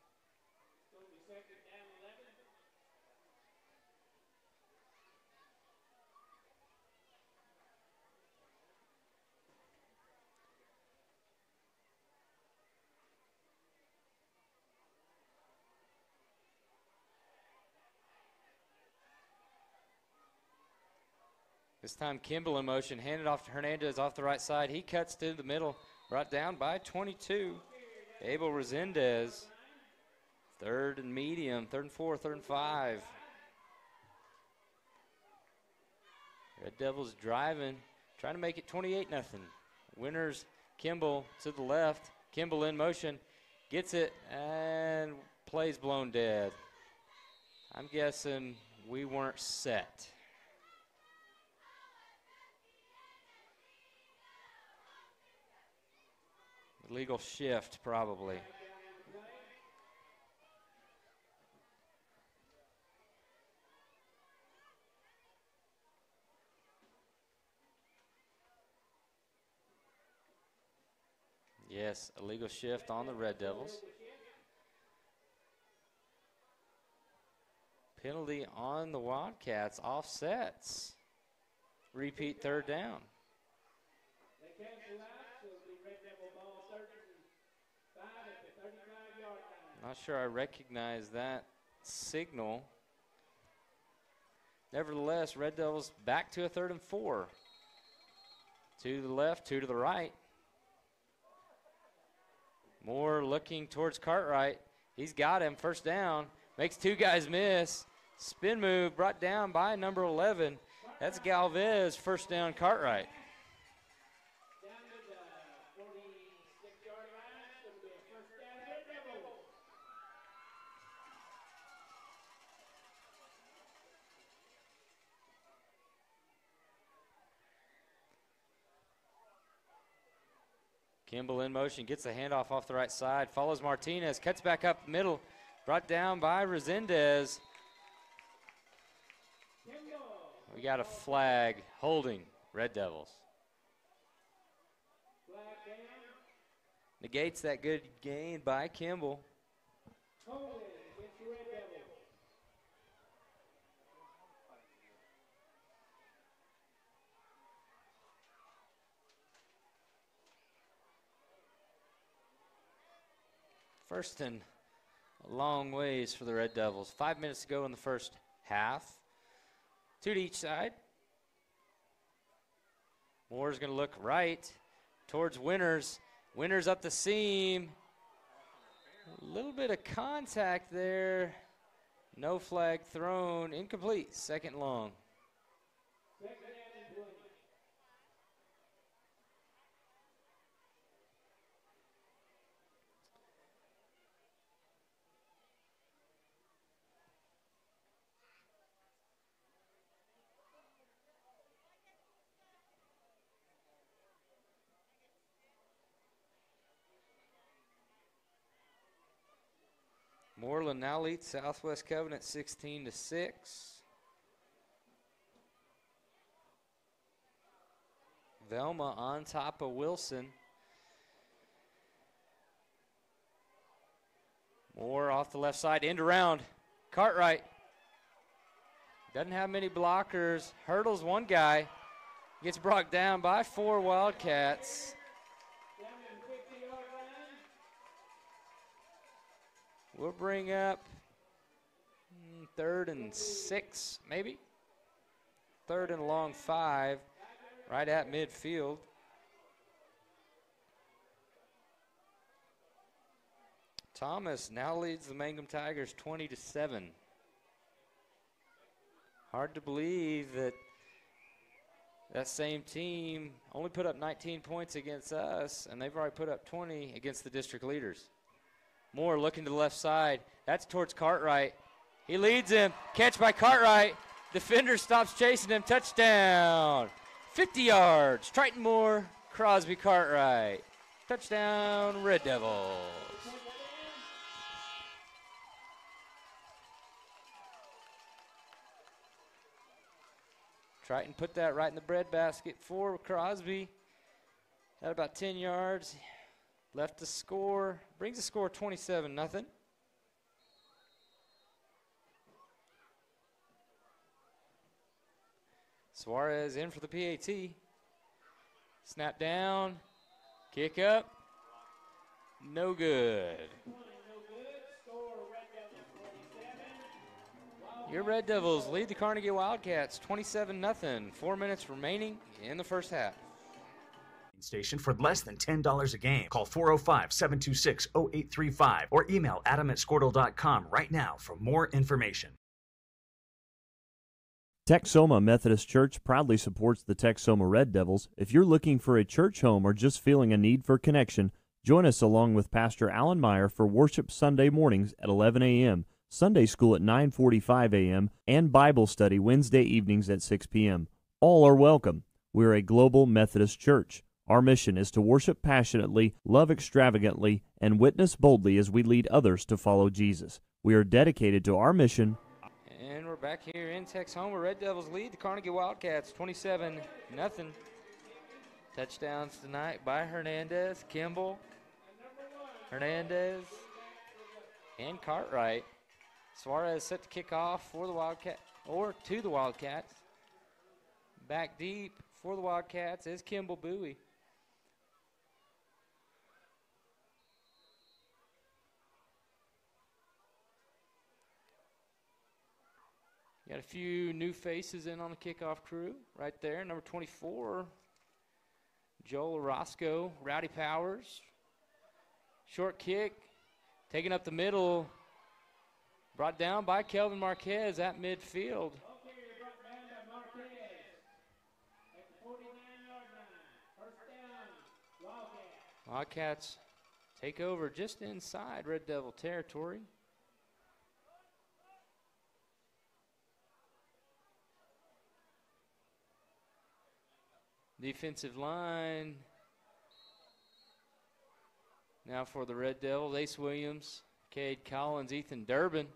This time Kimball in motion, handed off to Hernandez off the right side. He cuts to the middle, brought down by 22. Abel Resendez, 3rd and medium, 3rd and 4, 3rd and 5. Red Devils driving, trying to make it 28-0. Winners, Kimball to the left. Kimball in motion, gets it, and plays blown dead. I'm guessing we weren't set. Legal shift, probably. Yes, illegal shift on the Red Devils. Penalty on the Wildcats, offsets. Repeat 3rd down. Not sure I recognize that signal. Nevertheless, Red Devils back to a 3rd and 4. 2 to the left, 2 to the right. Moore looking towards Cartwright. He's got him, 1st down. Makes 2 guys miss. Spin move brought down by number 11. That's Galvez, 1st down Cartwright. Kimball in motion, gets the handoff off the right side, follows Martinez, cuts back up middle, brought down by Resendez. We got a flag holding Red Devils. Negates that good gain by Kimball. First and a long ways for the Red Devils. 5 minutes to go in the first half. 2 to each side. Moore's going to look right towards Winners. Winners up the seam. A little bit of contact there. No flag thrown. Incomplete. 2nd long. Moreland now leads Southwest Covenant 16-6. Velma on top of Wilson. Moore off the left side, end around. Cartwright doesn't have many blockers. Hurdles one guy. Gets brought down by 4 Wildcats. We'll bring up 3rd and 6, maybe. 3rd and long 5, right at midfield. Thomas now leads the Mangum Tigers 20-7. Hard to believe that that same team only put up 19 points against us, and they've already put up 20 against the district leaders. Moore looking to the left side. That's towards Cartwright. He leads him. Catch by Cartwright. Defender stops chasing him. Touchdown. 50 yards. Triton Moore, Crosby Cartwright. Touchdown, Red Devils. Triton put that right in the breadbasket for Crosby. At about 10 yards. Left the score. Brings the score 27-0. Suarez in for the PAT. Snap down. Kick up. No good. Your Red Devils lead the Carnegie Wildcats 27-0. 4 minutes remaining in the first half. Station for less than $10 a game. Call 405-726-0835 or email adam@squirtle.com right now for more information. Texhoma Methodist Church proudly supports the Texhoma Red Devils. If you're looking for a church home or just feeling a need for connection, join us along with Pastor Alan Meyer for worship Sunday mornings at 11 a.m., Sunday school at 9:45 a.m., and Bible study Wednesday evenings at 6 p.m. All are welcome. We're a global Methodist church. Our mission is to worship passionately, love extravagantly, and witness boldly as we lead others to follow Jesus. We are dedicated to our mission. And we're back here in Texhoma. Red Devils lead the Carnegie Wildcats 27-0. Touchdowns tonight by Hernandez, Kimball, Hernandez, and Cartwright. Suarez set to kick off for the Wildcat, or to the Wildcats. Back deep for the Wildcats is Kimball Bowie. Got a few new faces in on the kickoff crew right there. Number 24, Joel Orozco, Rowdy Powers. Short kick, taken up the middle, brought down by Kelvin Marquez at midfield. Wildcats take over just inside Red Devil territory. Defensive line. Now for the Red Devils, Ace Williams, Cade Collins, Ethan Durbin.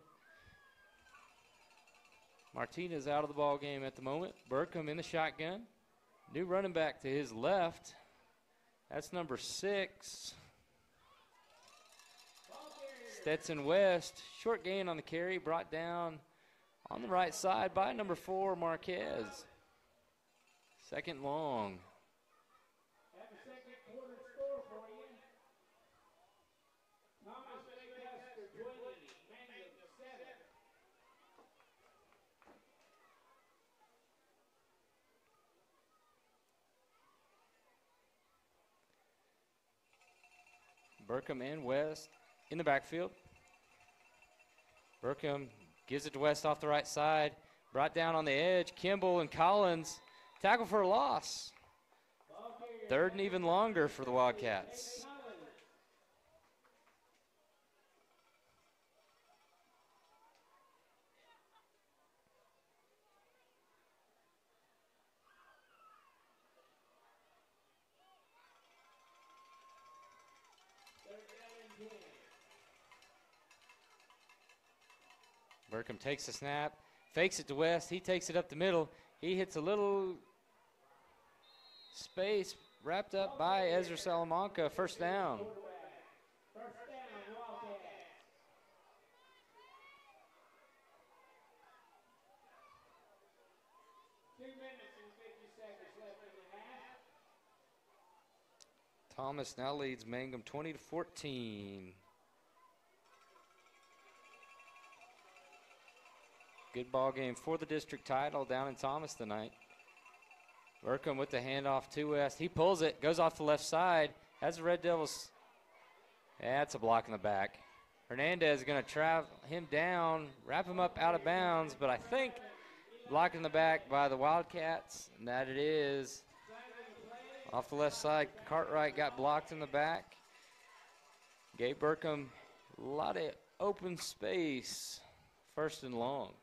Martinez out of the ball game at the moment. Burkham in the shotgun. New running back to his left. That's number 6. Stetson West. Short gain on the carry, brought down on the right side by number 4, Marquez. Second long. Burkham and West in the backfield. Burkham gives it to West off the right side. Brought down on the edge. Kimball and Collins tackle for a loss. Third and even longer for the Wildcats. Burkham takes the snap, fakes it to West. He takes it up the middle. He hits a little space wrapped up by Ezra Salamanca. First down. Thomas now leads Mangum 20-14. Good ball game for the district title down in Thomas tonight. Burkham with the handoff to West. He pulls it, goes off the left side. Has the Red Devils. That's a block in the back. Hernandez is going to travel him down, wrap him up out of bounds, but I think blocked in the back by the Wildcats, and that it is. Off the left side, Cartwright got blocked in the back. Gave Burkham a lot of open space. First and long.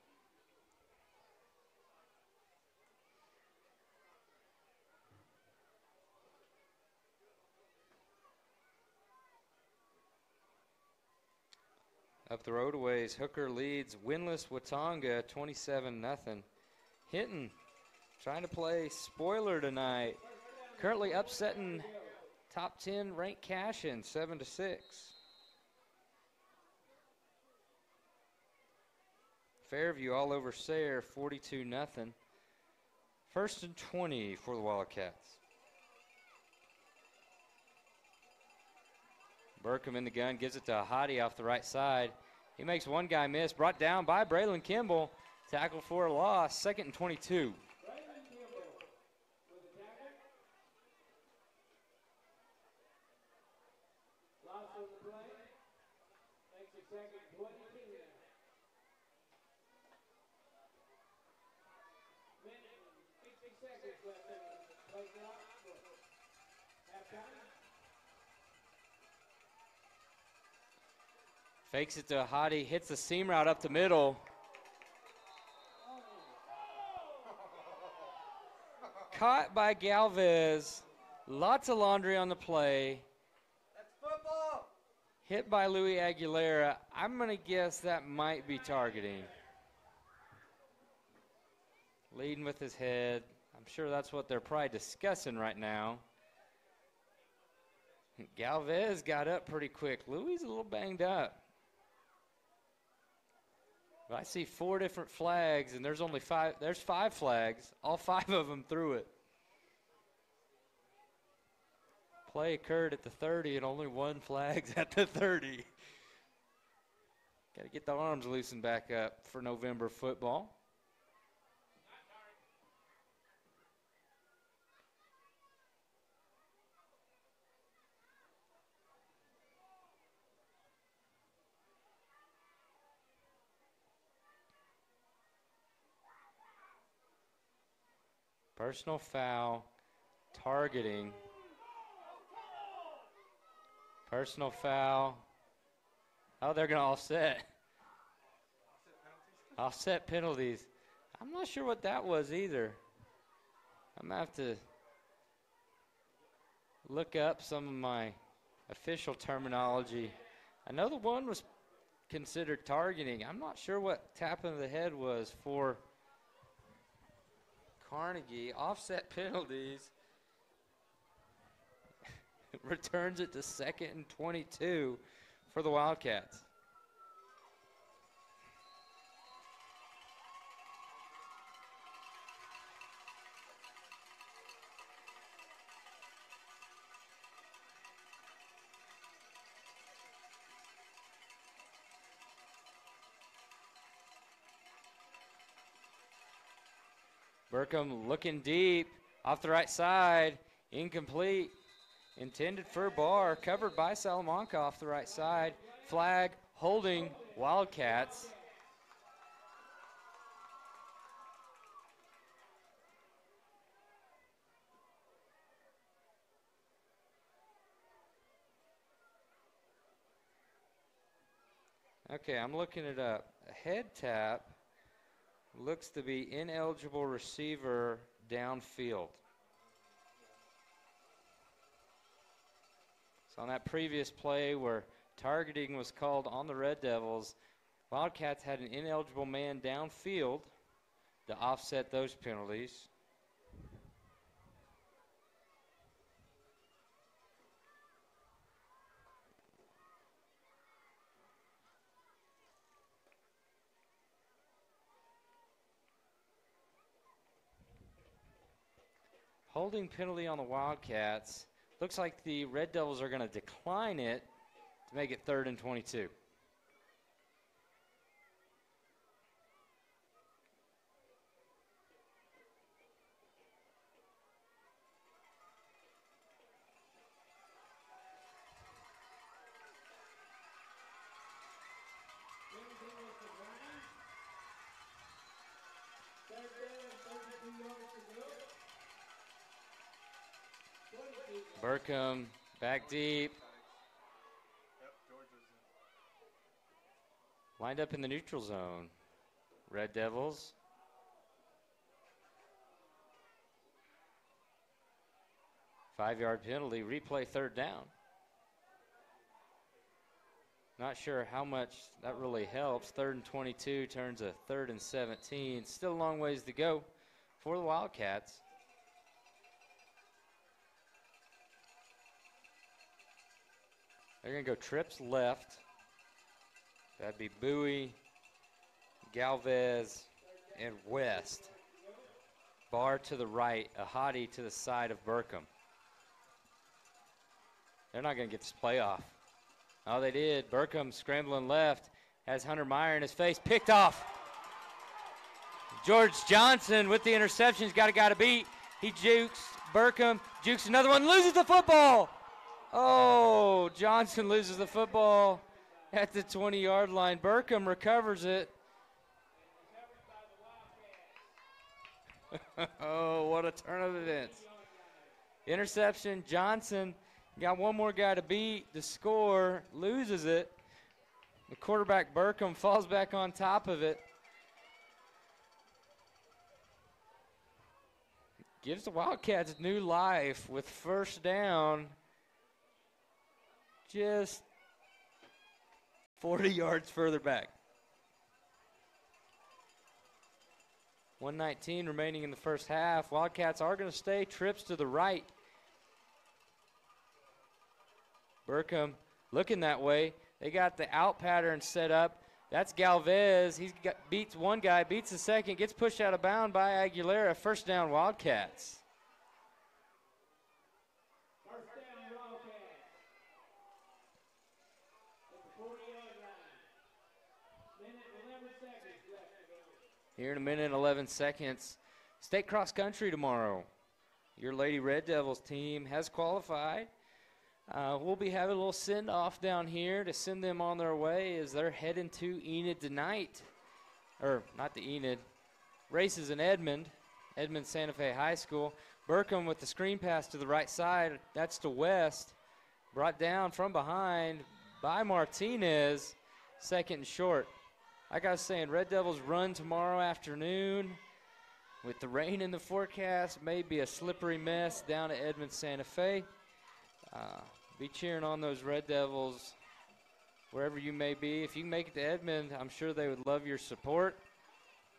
Up the roadaways, Hooker leads winless Watonga 27-0. Hinton trying to play spoiler tonight. Currently upsetting top 10 ranked Cashin 7-6. Fairview all over Sayre 42-0. 1st and 20 for the Wildcats. Burkham in the gun, gives it to Hottie off the right side. He makes one guy miss, brought down by Braylon Kimball. Tackle for a loss, 2nd and 22. Loss of the play. Makes it 2nd and 22 now. Minute and 60 seconds left in the play clock. Halftime. Fakes it to Hottie, hits the seam route up the middle. Caught by Galvez. Lots of laundry on the play. That's football. Hit by Louis Aguilera. I'm going to guess that might be targeting. Leading with his head. I'm sure that's what they're probably discussing right now. Galvez got up pretty quick. Louis is a little banged up. But I see 4 different flags, and there's only 5. There's 5 flags. All 5 of them threw it. Play occurred at the 30, and only 1 flag's at the 30. Got to get the arms loosened back up for November football. Personal foul, targeting. Personal foul. Oh, they're going to offset. Offset penalties. I'm not sure what that was either. I'm going to have to look up some of my official terminology. I know the one was considered targeting. I'm not sure what tapping of the head was for Carnegie. Offset penalties. Returns it to 2nd and 22 for the Wildcats. Burkham looking deep, off the right side, incomplete. Intended for Barr, covered by Salamanca off the right side. Flag holding Wildcats. Okay, I'm looking it up. A head tap looks to be ineligible receiver downfield. So on that previous play where targeting was called on the Red Devils, Wildcats had an ineligible man downfield to offset those penalties. Holding penalty on the Wildcats. Looks like the Red Devils are going to decline it to make it 3rd and 22. Burkham back deep. Lined up in the neutral zone. Red Devils. Five-yard penalty, replay 3rd down. Not sure how much that really helps. 3rd and 22 turns a 3rd and 17. Still a long ways to go for the Wildcats. They're going to go trips left. That'd be Bowie, Galvez, and West. Barr to the right, Ahadi to the side of Burkham. They're not going to get this playoff. Oh, they did. Burkham scrambling left, has Hunter Meyer in his face, picked off. George Johnson with the interception. He's got a guy to beat. He jukes. Burkham jukes another one, loses the football. Oh, Johnson loses the football at the 20-yard line. Burkham recovers it. Oh, what a turn of events. Interception, Johnson got one more guy to beat. The score, loses it. The quarterback, Burkham, falls back on top of it. Gives the Wildcats new life with first down. Just 40 yards further back. 1:19 remaining in the first half. Wildcats are going to stay. Trips to the right. Burkham looking that way. They got the out pattern set up. That's Galvez. Beats one guy, beats the second, gets pushed out of bounds by Aguilera. First down, Wildcats. First down, Wildcats. At the 40-yard line. Minute 11 seconds left to go. Here in a minute and 11 seconds. State cross country tomorrow. Your Lady Red Devils team has qualified. We'll be having a little send-off down here to send them on their way as they're heading to Enid tonight. Or not to Enid. Races in Edmond Santa Fe High School. Burkham with the screen pass to the right side. That's to West. Brought down from behind by Martinez. 2nd and short. Like I was saying, Red Devils run tomorrow afternoon. With the rain in the forecast, may be a slippery mess down at Edmond Santa Fe. Be cheering on those Red Devils wherever you may be. If you make it to Edmond, I'm sure they would love your support.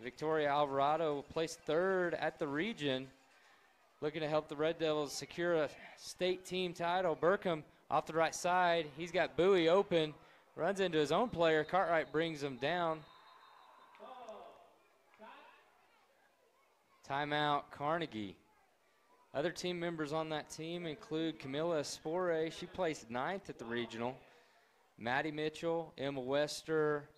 Victoria Alvarado placed 3rd at the region, looking to help the Red Devils secure a state team title. Burkham off the right side. He's got Bowie open, runs into his own player. Cartwright brings him down. Timeout, Carnegie. Other team members on that team include Camilla Espore. She placed 9th at the regional. Maddie Mitchell, Emma Wester,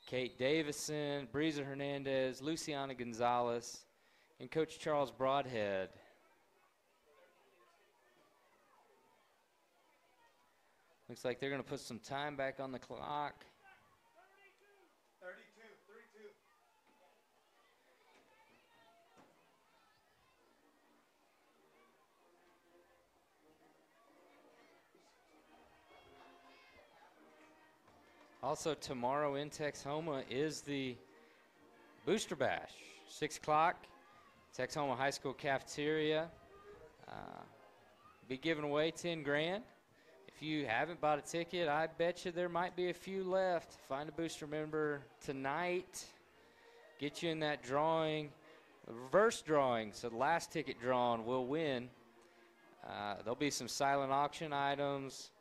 Kate Davison, Breeza Hernandez, Luciana Gonzalez, and Coach Charles Broadhead. Looks like they're going to put some time back on the clock. 32. Also tomorrow in Texhoma is the Booster Bash, 6 o'clock, Texhoma High School cafeteria. Be giving away 10 grand. If you haven't bought a ticket, I bet you there might be a few left. Find a booster member tonight. Get you in that drawing, reverse drawing, so the last ticket drawn will win. There'll be some silent auction items.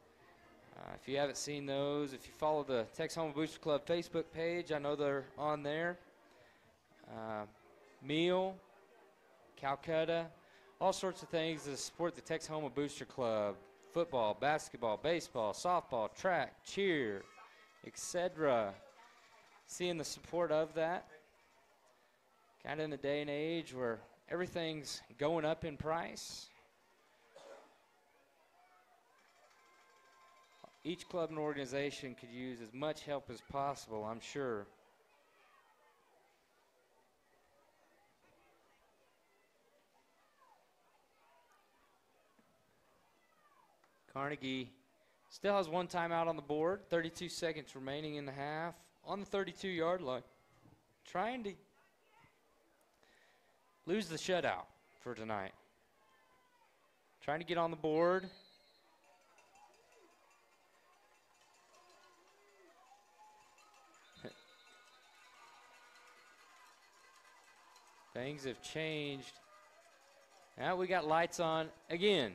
If you haven't seen those, if you follow the Texhoma Booster Club Facebook page, I know they're on there. Meal, Calcutta, all sorts of things to support the Texhoma Booster Club. Football, basketball, baseball, softball, track, cheer, etc. Seeing the support of that. Kind of in the day and age where everything's going up in price. Each club and organization could use as much help as possible, I'm sure. Carnegie still has one timeout on the board, 32 seconds remaining in the half, on the 32-yard line. Trying to lose the shutout for tonight. Trying to get on the board. Things have changed. Now we got lights on again.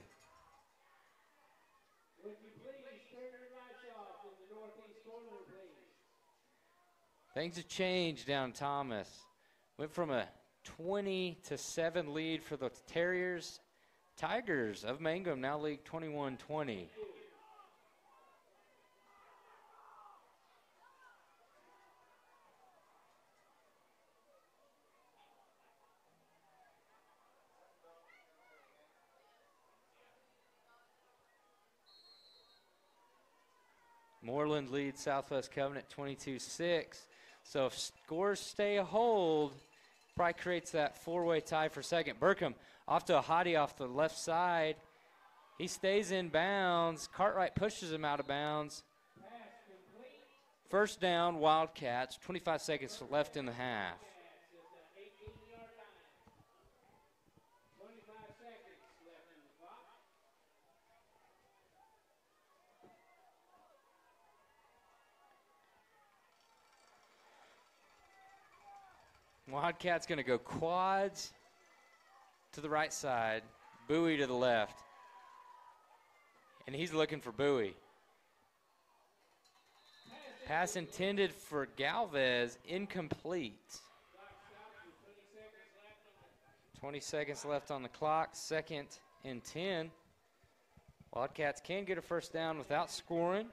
Would you please turn your lights off in the northeast corner, please? Things have changed down Thomas. Went from a 20-7 lead for the Terriers. Tigers of Mangum now lead 21-20. Moreland leads Southwest Covenant 22-6. So if scores stay a hold, probably creates that four-way tie for second. Burkham off to a hottie off the left side. He stays in bounds. Cartwright pushes him out of bounds. First down, Wildcats. 25 seconds left in the half. Wildcat's going to go quads to the right side, Bowie to the left. And he's looking for Bowie. Pass intended for Galvez, incomplete. 20 seconds left on the clock, 2nd and 10. Wildcats can get a first down without scoring.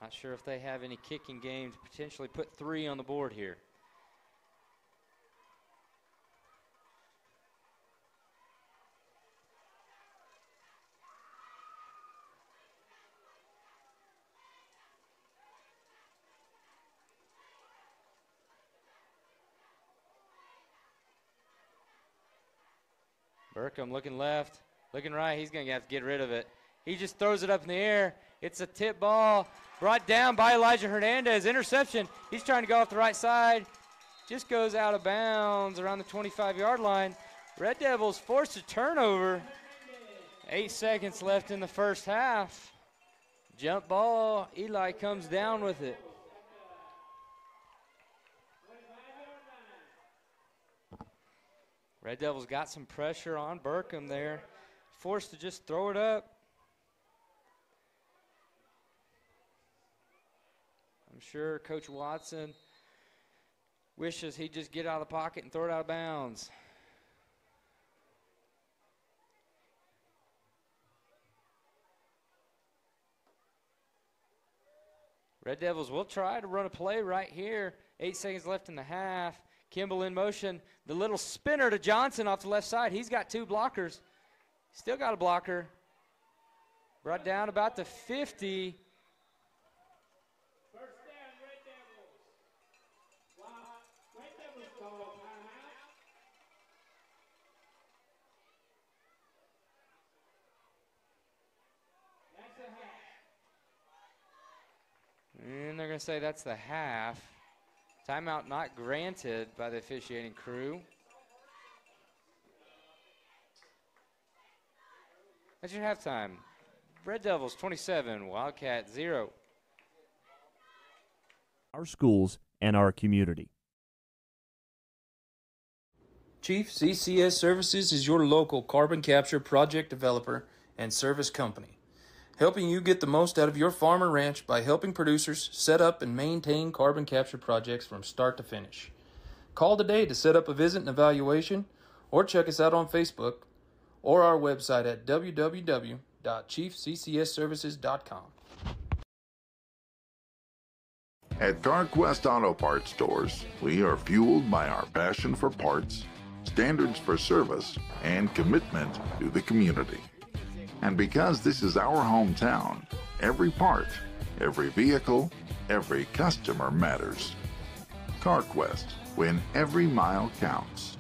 Not sure if they have any kicking game to potentially put 3 on the board here. Burkham looking left, looking right. He's going to have to get rid of it. He just throws it up in the air. It's a tip ball. Brought down by Elijah Hernandez. Interception. He's trying to go off the right side. Just goes out of bounds around the 25-yard line. Red Devils forced a turnover. 8 seconds left in the first half. Jump ball. Eli comes down with it. Red Devils got some pressure on Burkham there. Forced to just throw it up. I'm sure Coach Watson wishes he'd just get out of the pocket and throw it out of bounds. Red Devils will try to run a play right here. 8 seconds left in the half. Kimball in motion. The little spinner to Johnson off the left side. He's got 2 blockers. Still got a blocker. Brought down about the 50. And they're going to say that's the half. Timeout not granted by the officiating crew. That's your halftime. Red Devils 27, Wildcat 0. Our schools and our community. Chief CCS Services is your local carbon capture project developer and service company, helping you get the most out of your farm or ranch by helping producers set up and maintain carbon capture projects from start to finish. Call today to set up a visit and evaluation, or check us out on Facebook or our website at www.chiefccsservices.com. At Dark West Auto Parts stores, we are fueled by our passion for parts, standards for service, and commitment to the community. And because this is our hometown, every part, every vehicle, every customer matters. CarQuest, when every mile counts.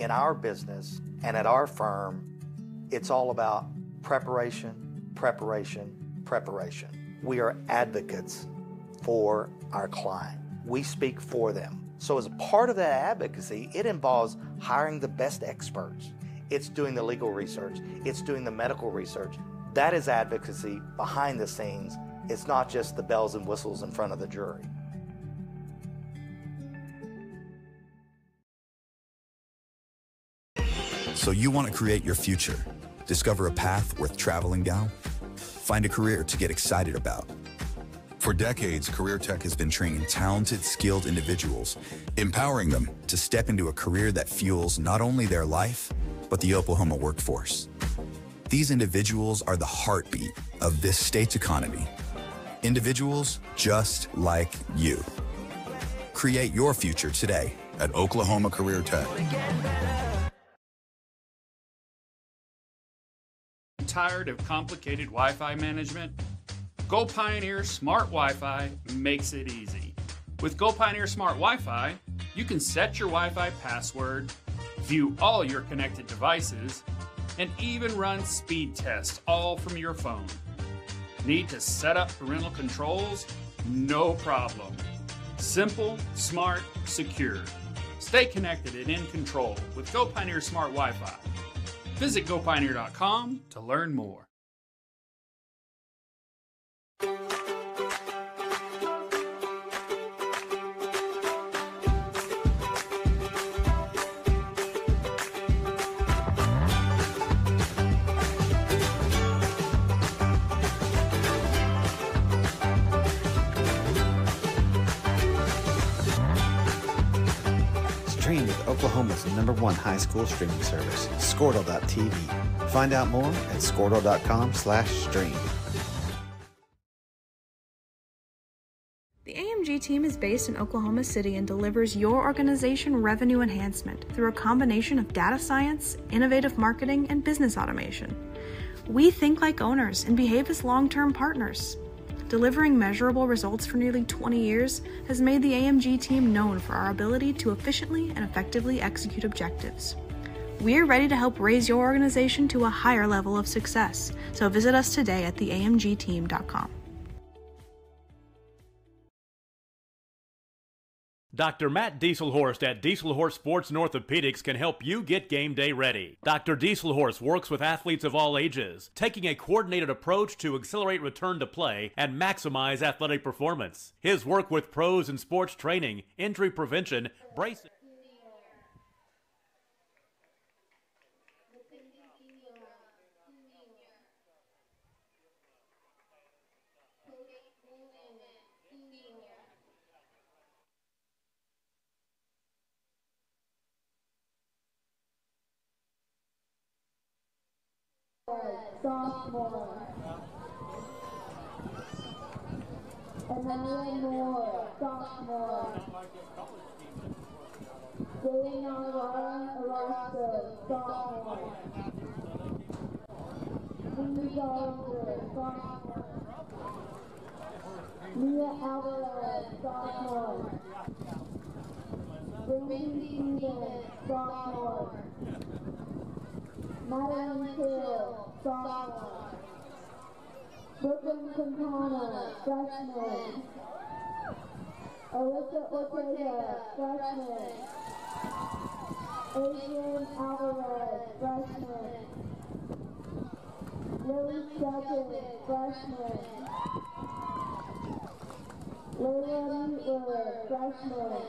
In our business and at our firm, it's all about preparation, preparation, preparation. We are advocates for our client. We speak for them. So as a part of that advocacy, it involves hiring the best experts. It's doing the legal research. It's doing the medical research. That is advocacy behind the scenes. It's not just the bells and whistles in front of the jury. So you want to create your future, discover a path worth traveling down, find a career to get excited about. For decades, Career Tech has been training talented, skilled individuals, empowering them to step into a career that fuels not only their life, but the Oklahoma workforce. These individuals are the heartbeat of this state's economy. Individuals just like you. Create your future today at Oklahoma Career Tech. Tired of complicated Wi-Fi management? Go Pioneer Smart Wi-Fi makes it easy. With Go Pioneer Smart Wi-Fi, you can set your Wi-Fi password, view all your connected devices, and even run speed tests all from your phone. Need to set up parental controls? No problem. Simple, smart, secure. Stay connected and in control with Go Pioneer Smart Wi-Fi. Visit GoPioneer.com to learn more. Stream with Oklahoma's #1 high school streaming service, Squirtle.tv. Find out more at Squirtle.com/stream. The AMG team is based in Oklahoma City and delivers your organization revenue enhancement through a combination of data science, innovative marketing, and business automation. We think like owners and behave as long-term partners. Delivering measurable results for nearly 20 years has made the AMG team known for our ability to efficiently and effectively execute objectives. We're ready to help raise your organization to a higher level of success, so visit us today at theamgteam.com. Dr. Matt Dieselhorst at Dieselhorst Sports and Orthopedics can help you get game day ready. Dr. Dieselhorst works with athletes of all ages, taking a coordinated approach to accelerate return to play and maximize athletic performance. His work with pros in sports training, injury prevention, bracing. Sophomore. And then one more, sophomore. Dayana Alaska, sophomore. Lee Oliver, sophomore. Mia Alvarez, sophomore. Brandon Stevens, sophomore. Madeline Hill, sophomore. Brooklyn Quintana, freshman. Alyssa Ortega, freshman. Adrian Alvarez, freshman. Lily Shelton, freshman. Layla Meatler, freshman.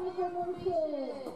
information.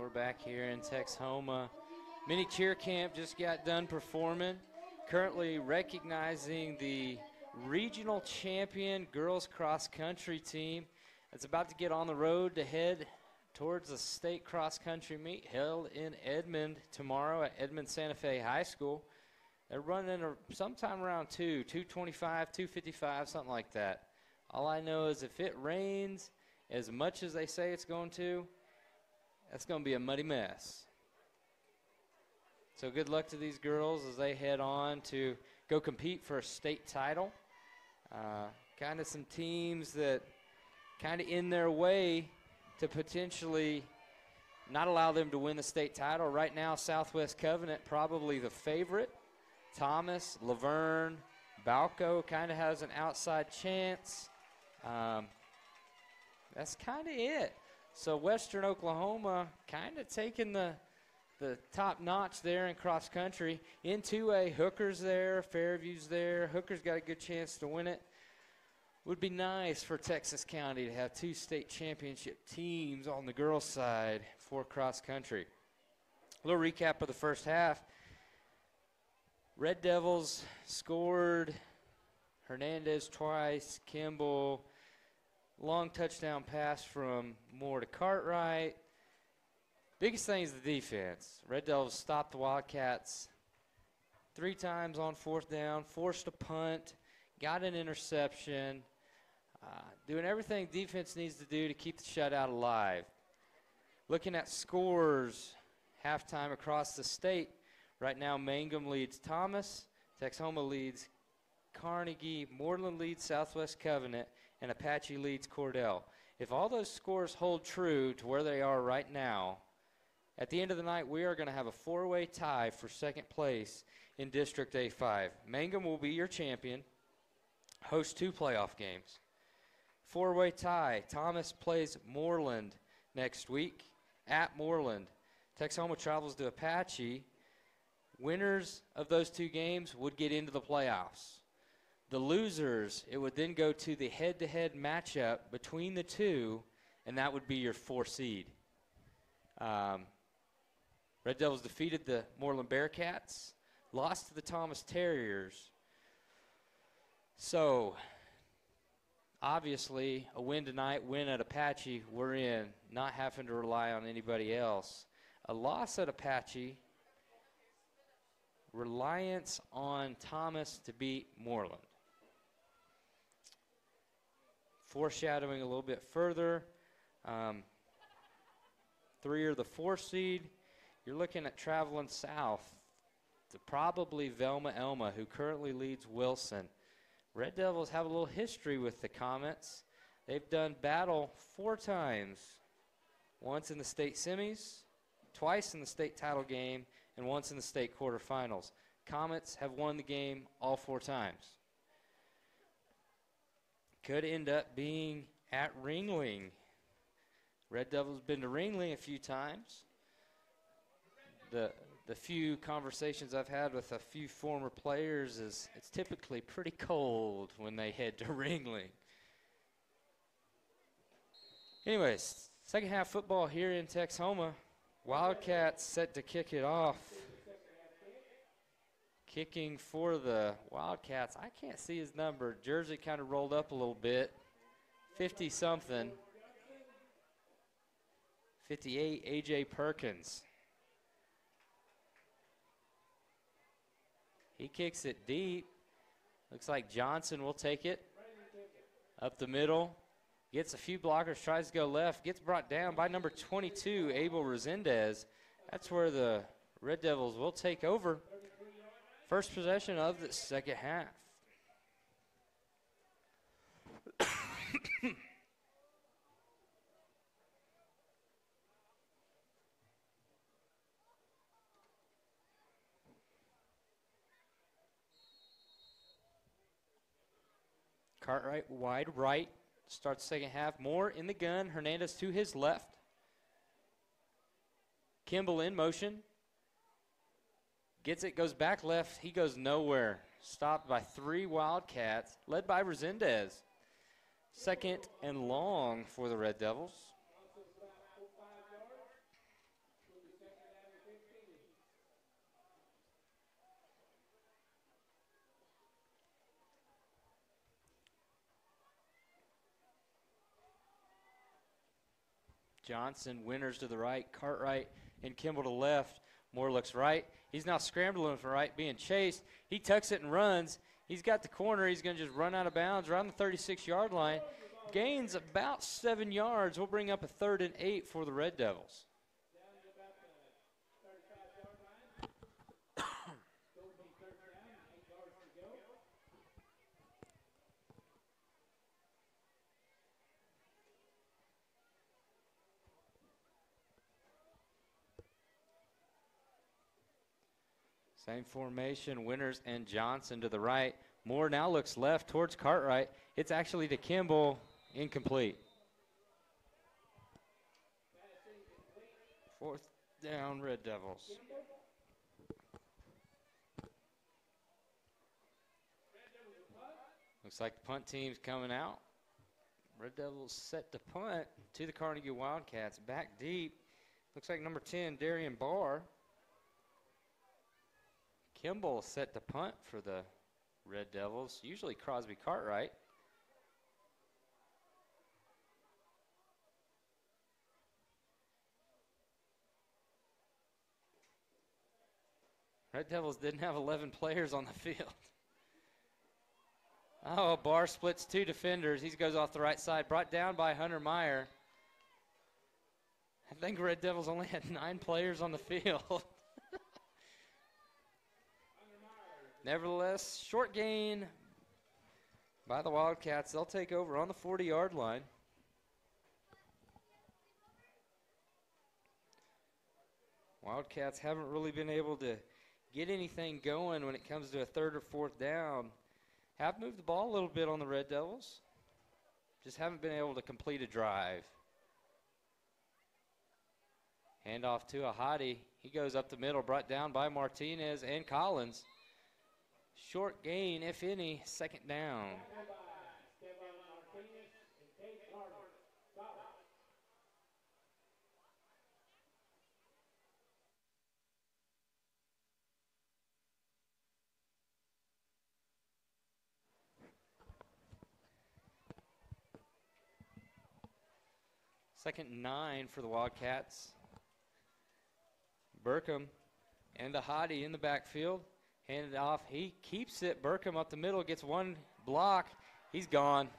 we're back here in Texhoma. Mini cheer camp just got done performing. Currently recognizing the regional champion girls cross country team that's about to get on the road to head towards the state cross country meet held in Edmond tomorrow at Edmond Santa Fe High School. They're running sometime around 225, 255, something like that. All I know is if it rains as much as they say it's going to, that's going to be a muddy mess. So good luck to these girls as they head on to go compete for a state title. Kind of some teams that kind of in their way to potentially not allow them to win the state title. Right now, Southwest Covenant probably the favorite. Thomas, Laverne, Balco kind of has an outside chance. That's kind of it. So Western Oklahoma kind of taking the top notch there in cross country. In 2A, Hooker's there, Fairview's there. Hooker's got a good chance to win it. Would be nice for Texas County to have 2 state championship teams on the girls' side for cross country. A little recap of the first half. Red Devils scored Hernandez twice, Kimball, long touchdown pass from Moore to Cartwright. Biggest thing is the defense. Red Devils stopped the Wildcats 3 times on 4th down, forced a punt, got an interception, doing everything defense needs to do to keep the shutout alive. Looking at scores, halftime across the state, right now Mangum leads Thomas, Texhoma leads Carnegie, Moreland leads Southwest Covenant, and Apache leads Cordell. If all those scores hold true to where they are right now, at the end of the night, we are going to have a 4-way tie for second place in District A5. Mangum will be your champion, host 2 playoff games. 4-way tie. Thomas plays Moreland next week at Moreland. Texhoma travels to Apache. Winners of those 2 games would get into the playoffs. The losers, it would then go to the head-to-head matchup between the 2, and that would be your 4 seed. Red Devils defeated the Moreland Bearcats, lost to the Thomas Terriers. So, obviously, a win tonight, win at Apache, we're in, not having to rely on anybody else. A loss at Apache, reliance on Thomas to beat Moreland. Foreshadowing a little bit further, 3 or the 4 seed, you're looking at traveling south to probably Velma Elma, who currently leads Wilson. Red Devils have a little history with the Comets. They've done battle 4 times, once in the state semis, twice in the state title game, and once in the state quarterfinals. Comets have won the game all 4 times. Could end up being at Ringling. Red Devils been to Ringling a few times. The few conversations I've had with a few former players is it's typically pretty cold when they head to Ringling. Anyways, second half football here in Texhoma. Wildcats set to kick it off. Kicking for the Wildcats. I can't see his number. Jersey kind of rolled up a little bit. 50-something. 58, A.J. Perkins. He kicks it deep. Looks like Johnson will take it. Up the middle. Gets a few blockers, tries to go left. Gets brought down by number 22, Abel Resendez. That's where the Red Devils will take over. First possession of the second half. Cartwright wide right, starts second half. Moore in the gun, Hernandez to his left. Kimball in motion. Gets it, goes back left, he goes nowhere. Stopped by 3 Wildcats, led by Resendez. Second and long for the Red Devils. Johnson, Winters to the right, Cartwright and Kimball to left. Moore looks right. He's now scrambling for right, being chased. He tucks it and runs. He's got the corner. He's going to just run out of bounds around the 36-yard line. Gains about 7 yards. We'll bring up a 3rd and 8 for the Red Devils. Same formation, Winters and Johnson to the right. Moore now looks left towards Cartwright. It's actually to Kimball, incomplete. 4th down, Red Devils. Looks like the punt team's coming out. Red Devils set to punt to the Carnegie Wildcats. Back deep. Looks like number 10, Darian Barr. Kimball set to punt for the Red Devils. Usually Crosby Cartwright. Red Devils didn't have 11 players on the field. Oh, Barr splits 2 defenders. He goes off the right side, brought down by Hunter Meyer. I think Red Devils only had 9 players on the field. Nevertheless, short gain by the Wildcats. They'll take over on the 40-yard line. Wildcats haven't really been able to get anything going when it comes to a 3rd or 4th down. Have moved the ball a little bit on the Red Devils. Just haven't been able to complete a drive. Handoff to Ahadi. He goes up the middle, brought down by Martinez and Collins. Short gain, if any, 2nd down. Second and 9 for the Wildcats. Burkham and Ahadi in the backfield. Handed off. He keeps it. Burkham up the middle, gets 1 block. He's gone.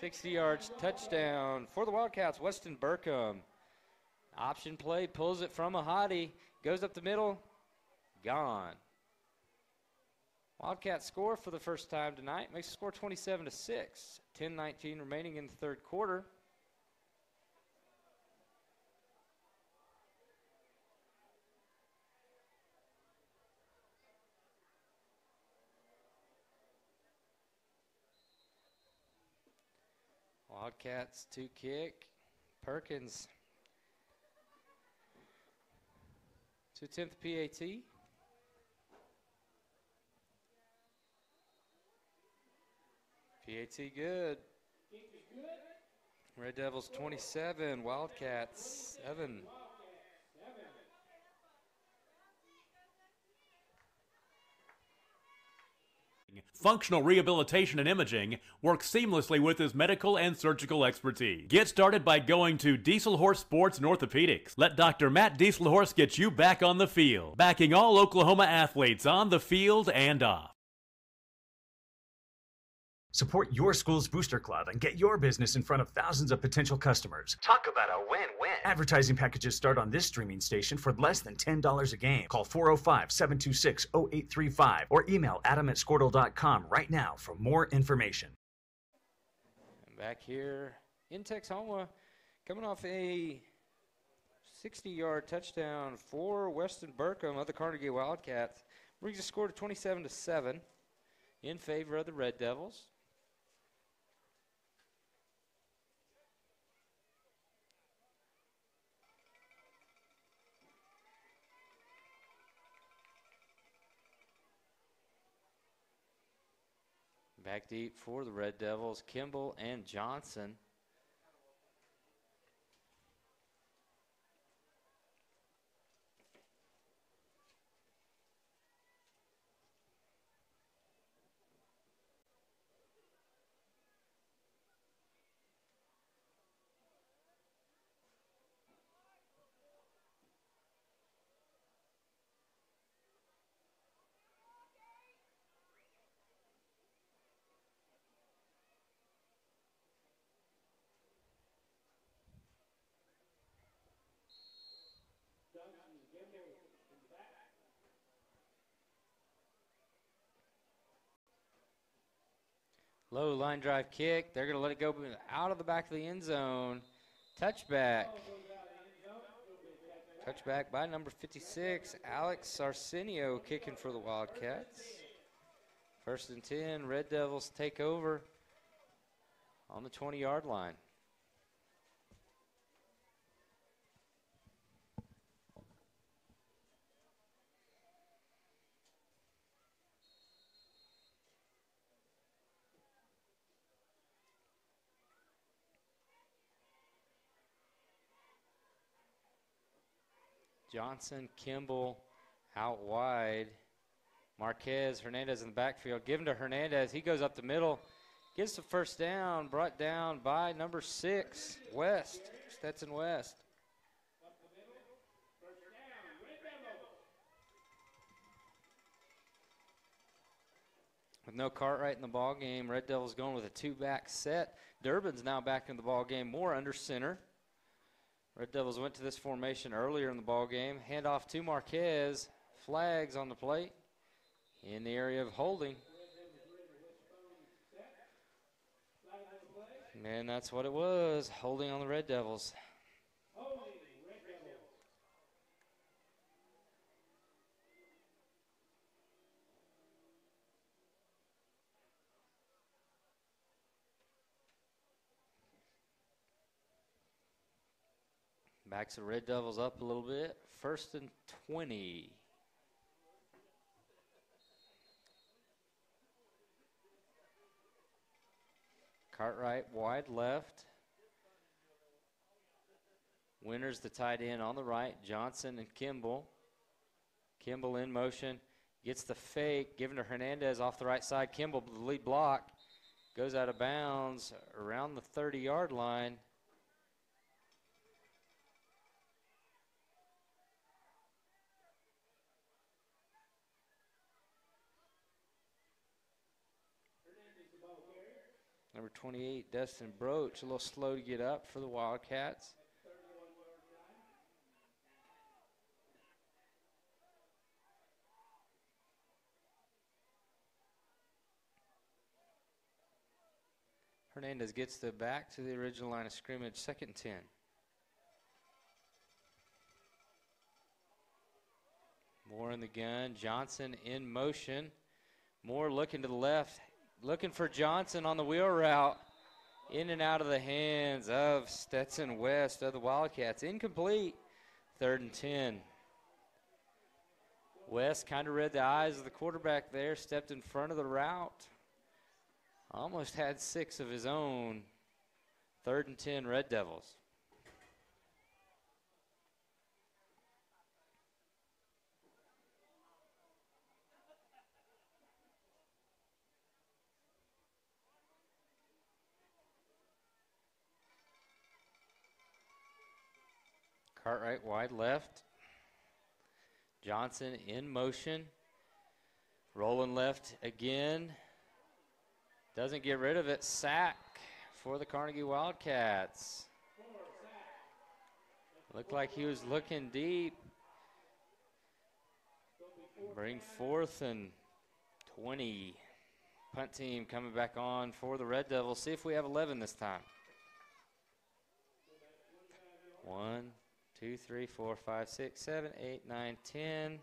$60 yards, touchdown for the Wildcats. Weston Burkham. Option play, pulls it from Ahadi, goes up the middle, gone. Wildcats score for the first time tonight. Makes the score 27-6. 10:19 remaining in the 3rd quarter. Wildcats to kick. Perkins to attempt the PAT. PAT good. Red Devils 27, Wildcats 7. Functional Rehabilitation and Imaging works seamlessly with his medical and surgical expertise. Get started by going to Dieselhorst Sports and Orthopedics. Let Dr. Matt Dieselhorst get you back on the field, backing all Oklahoma athletes on the field and off. Support your school's booster club and get your business in front of thousands of potential customers. Talk about a win-win. Advertising packages start on this streaming station for less than $10 a game. Call 405-726-0835 or email adam@squirtle.com right now for more information. And back here in Texhoma, coming off a 60-yard touchdown for Weston Burkham of the Carnegie Wildcats. Brings the score to 27-7 in favor of the Red Devils. Back deep for the Red Devils, Kimball and Johnson. Low line drive kick. They're going to let it go out of the back of the end zone. Touchback. Touchback by number 56, Alex Arsenio, kicking for the Wildcats. 1st and 10, Red Devils take over on the 20-yard line. Johnson, Kimball out wide. Marquez, Hernandez in the backfield. Given to Hernandez. He goes up the middle. Gets the first down. Brought down by number 6, West. Stetson West. With no Cartwright in the ball game, Red Devils going with a 2-back set. Durbin's now back in the ball game, more under center. Red Devils went to this formation earlier in the ball game. Handoff to Marquez. Flags on the plate in the area of holding. And that's what it was, holding on the Red Devils. Backs the Red Devils up a little bit. 1st and 20. Cartwright wide left. Winters the tight end on the right. Johnson and Kimball. Kimball in motion. Gets the fake. Given to Hernandez off the right side. Kimball, the lead block. Goes out of bounds around the 30-yard line. Number 28, Dustin Broach, a little slow to get up for the Wildcats. Hernandez gets the back to the original line of scrimmage, 2nd and 10. Moore in the gun, Johnson in motion. Moore looking to the left. Looking for Johnson on the wheel route. In and out of the hands of Stetson West of the Wildcats. Incomplete. 3rd and 10. West kind of read the eyes of the quarterback there. Stepped in front of the route. Almost had 6 of his own. 3rd and 10, Red Devils. Cartwright wide left. Johnson in motion. Rolling left again. Doesn't get rid of it. Sack for the Carnegie Wildcats. Looked like he was looking deep. Bring 4th and 20. Punt team coming back on for the Red Devils. See if we have 11 this time. 1, 2, 3, 4, 5, 6, 7, 8, 9, 10.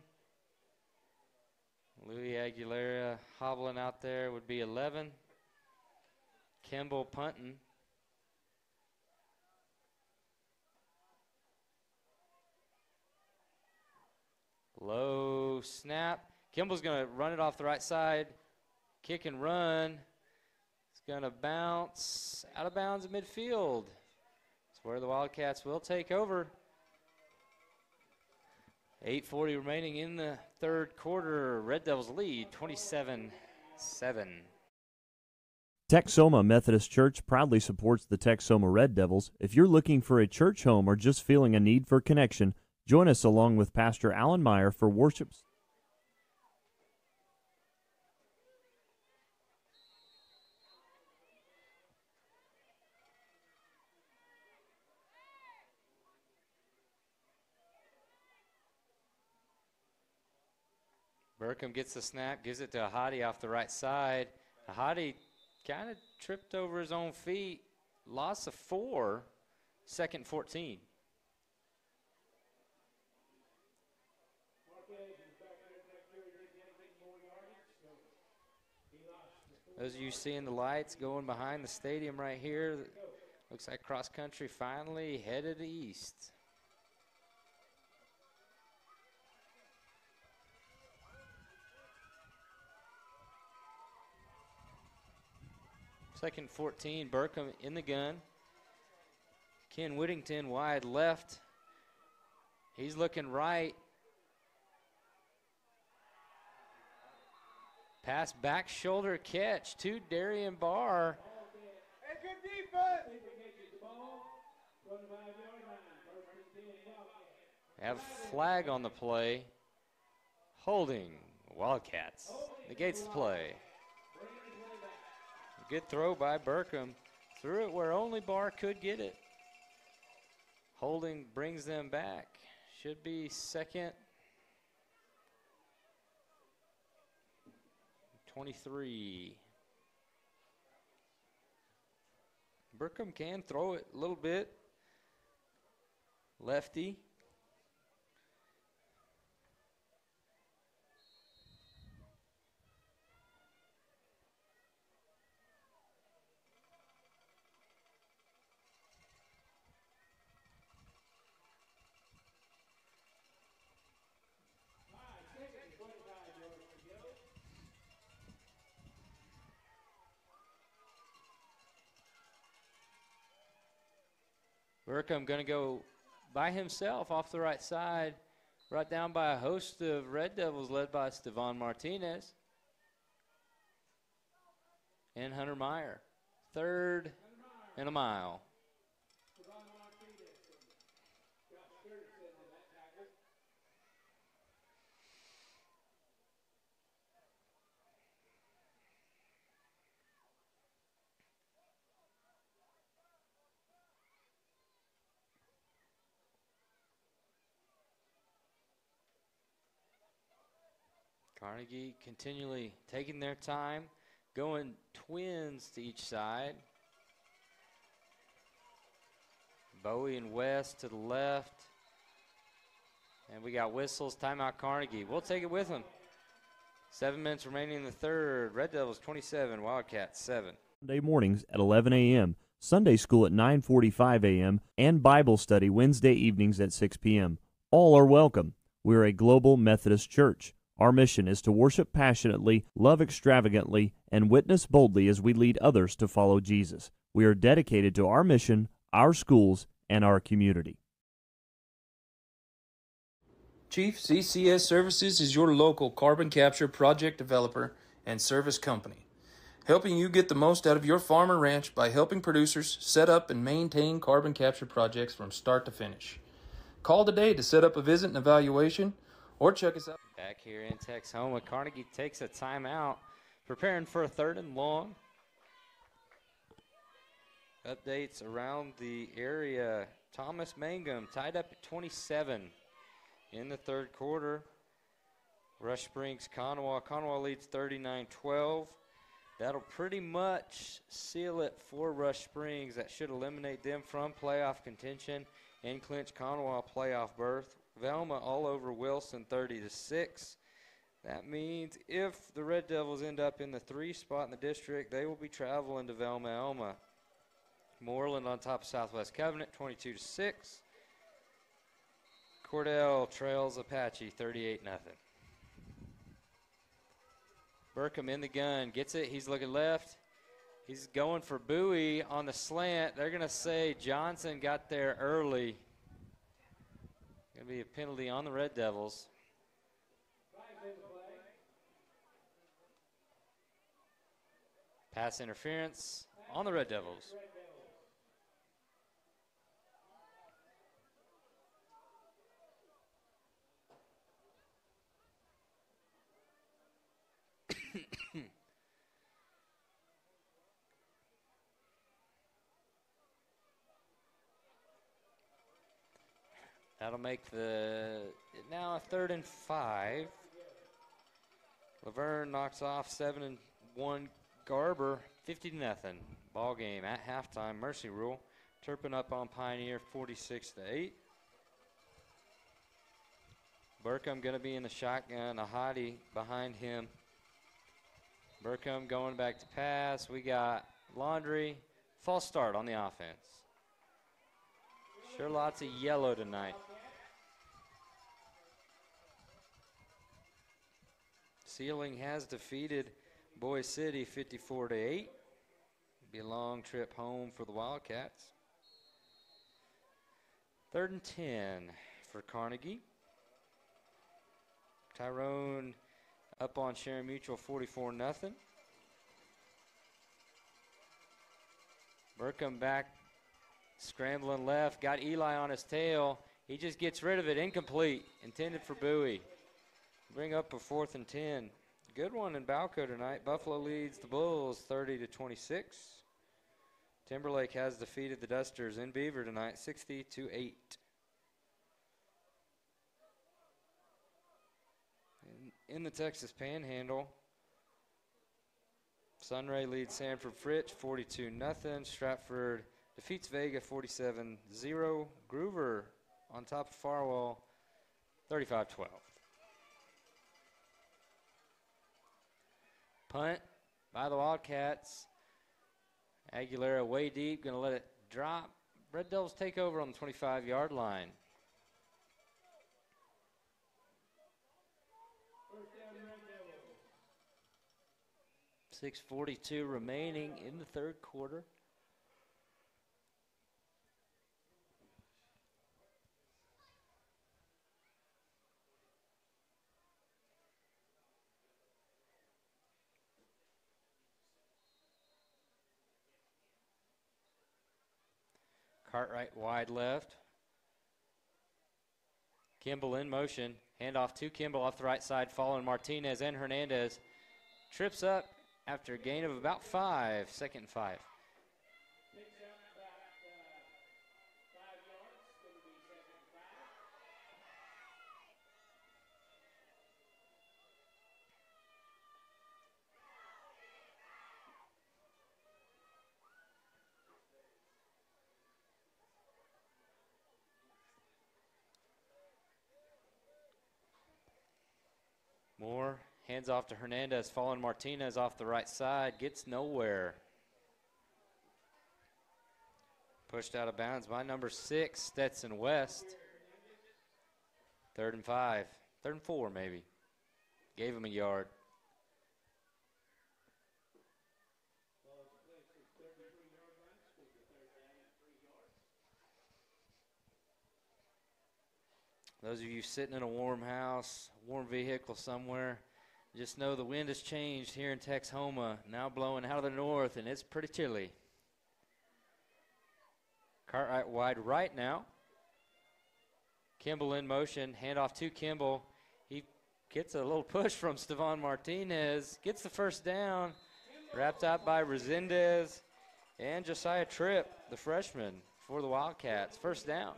Louis Aguilera hobbling out there would be 11. Kimball punting. Low snap. Kimball's going to run it off the right side. Kick and run. It's going to bounce out of bounds in midfield. It's where the Wildcats will take over. 8:40 remaining in the 3rd quarter. Red Devils lead 27-7. Texhoma Methodist Church proudly supports the Texhoma Red Devils. If you're looking for a church home or just feeling a need for connection, join us along with Pastor Alan Meyer for worship. Burkham gets the snap, gives it to Ahadi off the right side. Ahadi kind of tripped over his own feet. Loss of 4, second 14. Those of you seeing the lights going behind the stadium right here, looks like cross country finally headed east. Second 14, Burkham in the gun. Ken Whittington wide left. He's looking right. Pass back shoulder catch to Darian Barr. Hey, good defense. Have flag on the play. Holding Wildcats. Negates the play. Good throw by Burkham. Threw it where only Barr could get it. Holding brings them back. Should be second 23. Burkham can throw it a little bit. Lefty. Burkham going to go by himself off the right side, brought down by a host of Red Devils led by Stevan Martinez and Hunter Meyer. 3rd and a mile. Carnegie continually taking their time, going twins to each side. Bowie and West to the left. And we got whistles, timeout Carnegie. We'll take it with them. 7 minutes remaining in the third. Red Devils 27, Wildcats 7. Sunday mornings at 11 a.m., Sunday school at 9:45 a.m., and Bible study Wednesday evenings at 6 p.m. All are welcome. We're a global Methodist church. Our mission is to worship passionately, love extravagantly, and witness boldly as we lead others to follow Jesus. We are dedicated to our mission, our schools, and our community. Chief CCS Services is your local carbon capture project developer and service company, helping you get the most out of your farm or ranch by helping producers set up and maintain carbon capture projects from start to finish. Call today to set up a visit and evaluation, or check us out. Back here in Texhoma, Carnegie takes a timeout, preparing for a 3rd and long. Updates around the area. Thomas Mangum tied up at 27 in the 3rd quarter. Rush Springs, Conway. Conway leads 39-12. That'll pretty much seal it for Rush Springs. That should eliminate them from playoff contention and clinch Conway a playoff berth. Velma all over Wilson 30-6. That means if the Red Devils end up in the 3 spot in the district, they will be traveling to Velma-Elma. Moreland on top of Southwest Covenant 22-6. Cordell trails Apache 38-0. Burkham in the gun, gets it, he's looking left. He's going for Bowie on the slant. They're going to say Johnson got there early. Going to be a penalty on the Red Devils. Pass interference on the Red Devils. That'll make the now a 3rd and 5. Laverne knocks off 7-1 Garber, 50-0. Ball game at halftime. Mercy rule. Turpin up on Pioneer, 46-8. Burkham going to be in the shotgun. Ahadi behind him. Burkham going back to pass. We got Laundry. False start on the offense. Sure lots of yellow tonight. Sealing has defeated Boise City 54-8. Be a long trip home for the Wildcats. 3rd and 10 for Carnegie. Tyrone up on Sharon Mutual 44-0. Burkham back, scrambling left, got Eli on his tail. He just gets rid of it, incomplete, intended for Bowie. Bring up a 4th and 10. Good one in Balco tonight. Buffalo leads the Bulls 30-26. Timberlake has defeated the Dusters in Beaver tonight 60-8. In the Texas Panhandle, Sunray leads Sanford Fritch 42-0. Stratford defeats Vega 47-0. Groover on top of Farwell 35-12. Punt by the Wildcats. Aguilera way deep, going to let it drop. Red Devils take over on the 25-yard line. 6:42 remaining in the 3rd quarter. Cartwright wide left. Kimball in motion. Handoff to Kimball off the right side, following Martinez and Hernandez. Trips up after a gain of about 5, 2nd and 5. Moore hands off to Hernandez, following Martinez off the right side, gets nowhere. Pushed out of bounds by number 6, Stetson West. 3rd and 5, 3rd and 4 maybe. Gave him a yard. Those of you sitting in a warm house, warm vehicle somewhere, just know the wind has changed here in Texhoma, now blowing out of the north, and it's pretty chilly. Cartwright wide right now. Kimball in motion, handoff to Kimball. He gets a little push from Stevan Martinez, gets the 1st down, wrapped up by Resendez and Josiah Tripp, the freshman for the Wildcats. 1st down.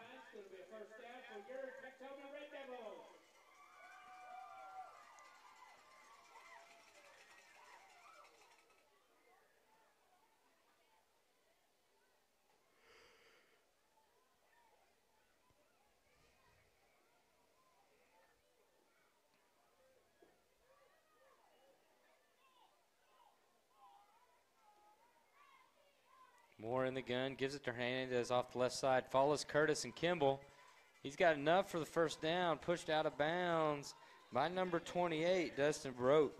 Moore in the gun, gives it to Hernandez off the left side, follows Curtis and Kimball. He's got enough for the 1st down, pushed out of bounds by number 28, Dustin Broach.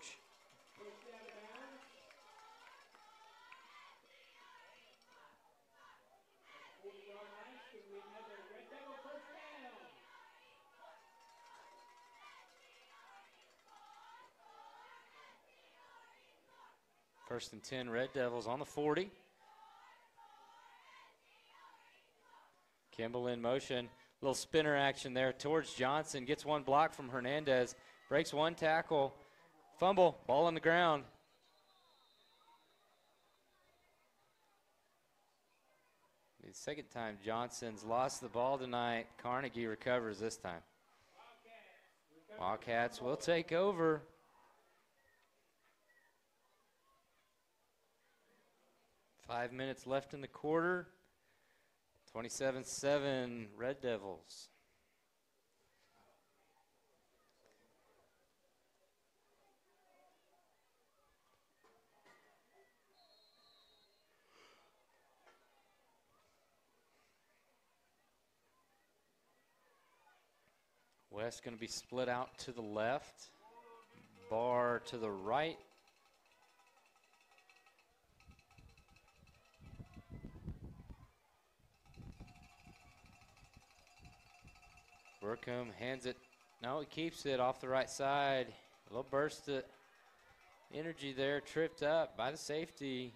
First and 10, Red Devils on the 40. Kimball in motion, little spinner action there towards Johnson, gets one block from Hernandez, breaks one tackle, fumble, ball on the ground. The 2nd time Johnson's lost the ball tonight. Carnegie recovers this time. Wildcats will take over. 5 minutes left in the quarter. 27-7 Red Devils. West going to be split out to the left. Barr to the right. Burkham hands it. No, he keeps it off the right side. A little burst of energy there, tripped up by the safety.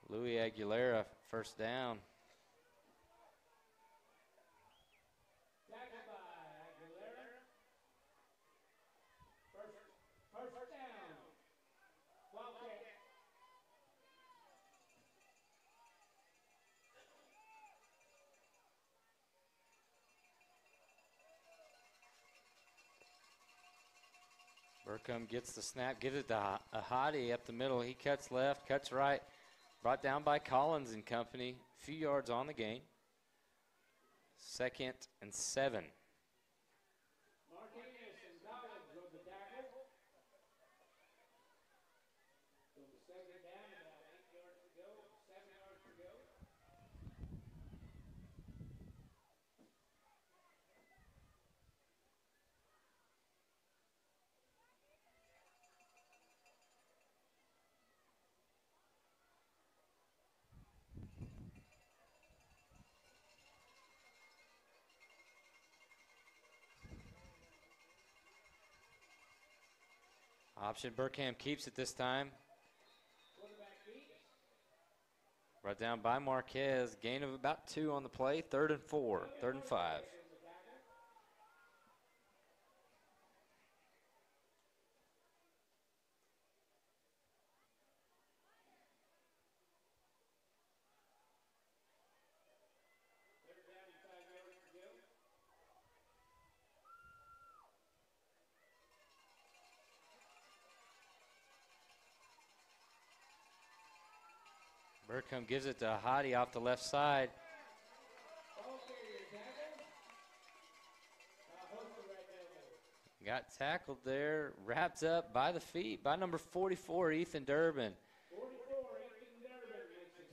Louis Aguilera, first down. Burkham gets the snap, gives it to Ahadi up the middle. He cuts left, cuts right. Brought down by Collins and company. A few yards on the gain. 2nd and 7. Option, Burkham keeps it this time. Brought down by Marquez. Gain of about 2 on the play. 3rd and 4, 3rd and 5. Burkham gives it to Ahadi off the left side. Got tackled there, wrapped up by the feet by number 44, Ethan Durbin.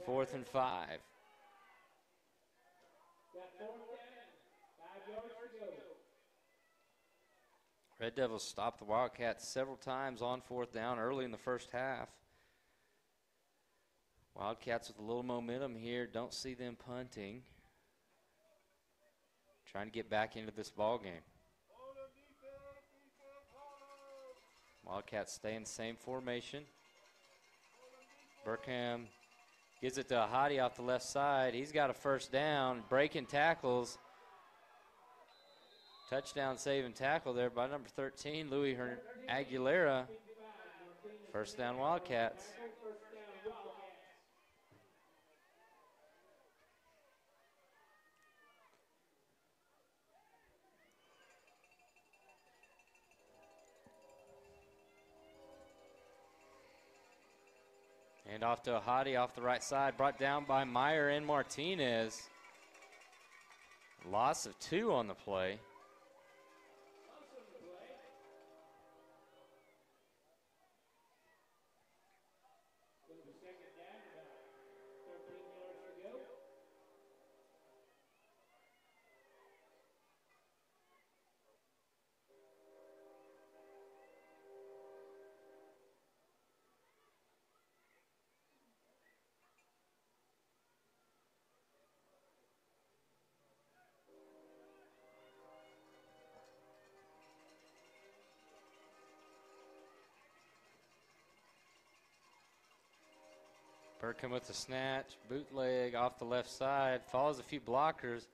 4th and 5. Red Devils stopped the Wildcats several times on 4th down early in the first half. Wildcats with a little momentum here. Don't see them punting. Trying to get back into this ball game. Wildcats stay in the same formation. Burkham gives it to Ahadi off the left side. He's got a first down. Breaking tackles. Touchdown saving tackle there by number 13, Louis Aguilera. First down Wildcats. And off to Ahadi off the right side, brought down by Meyer and Martinez. Loss of 2 on the play. Burkham with the snatch, bootleg off the left side, follows a few blockers,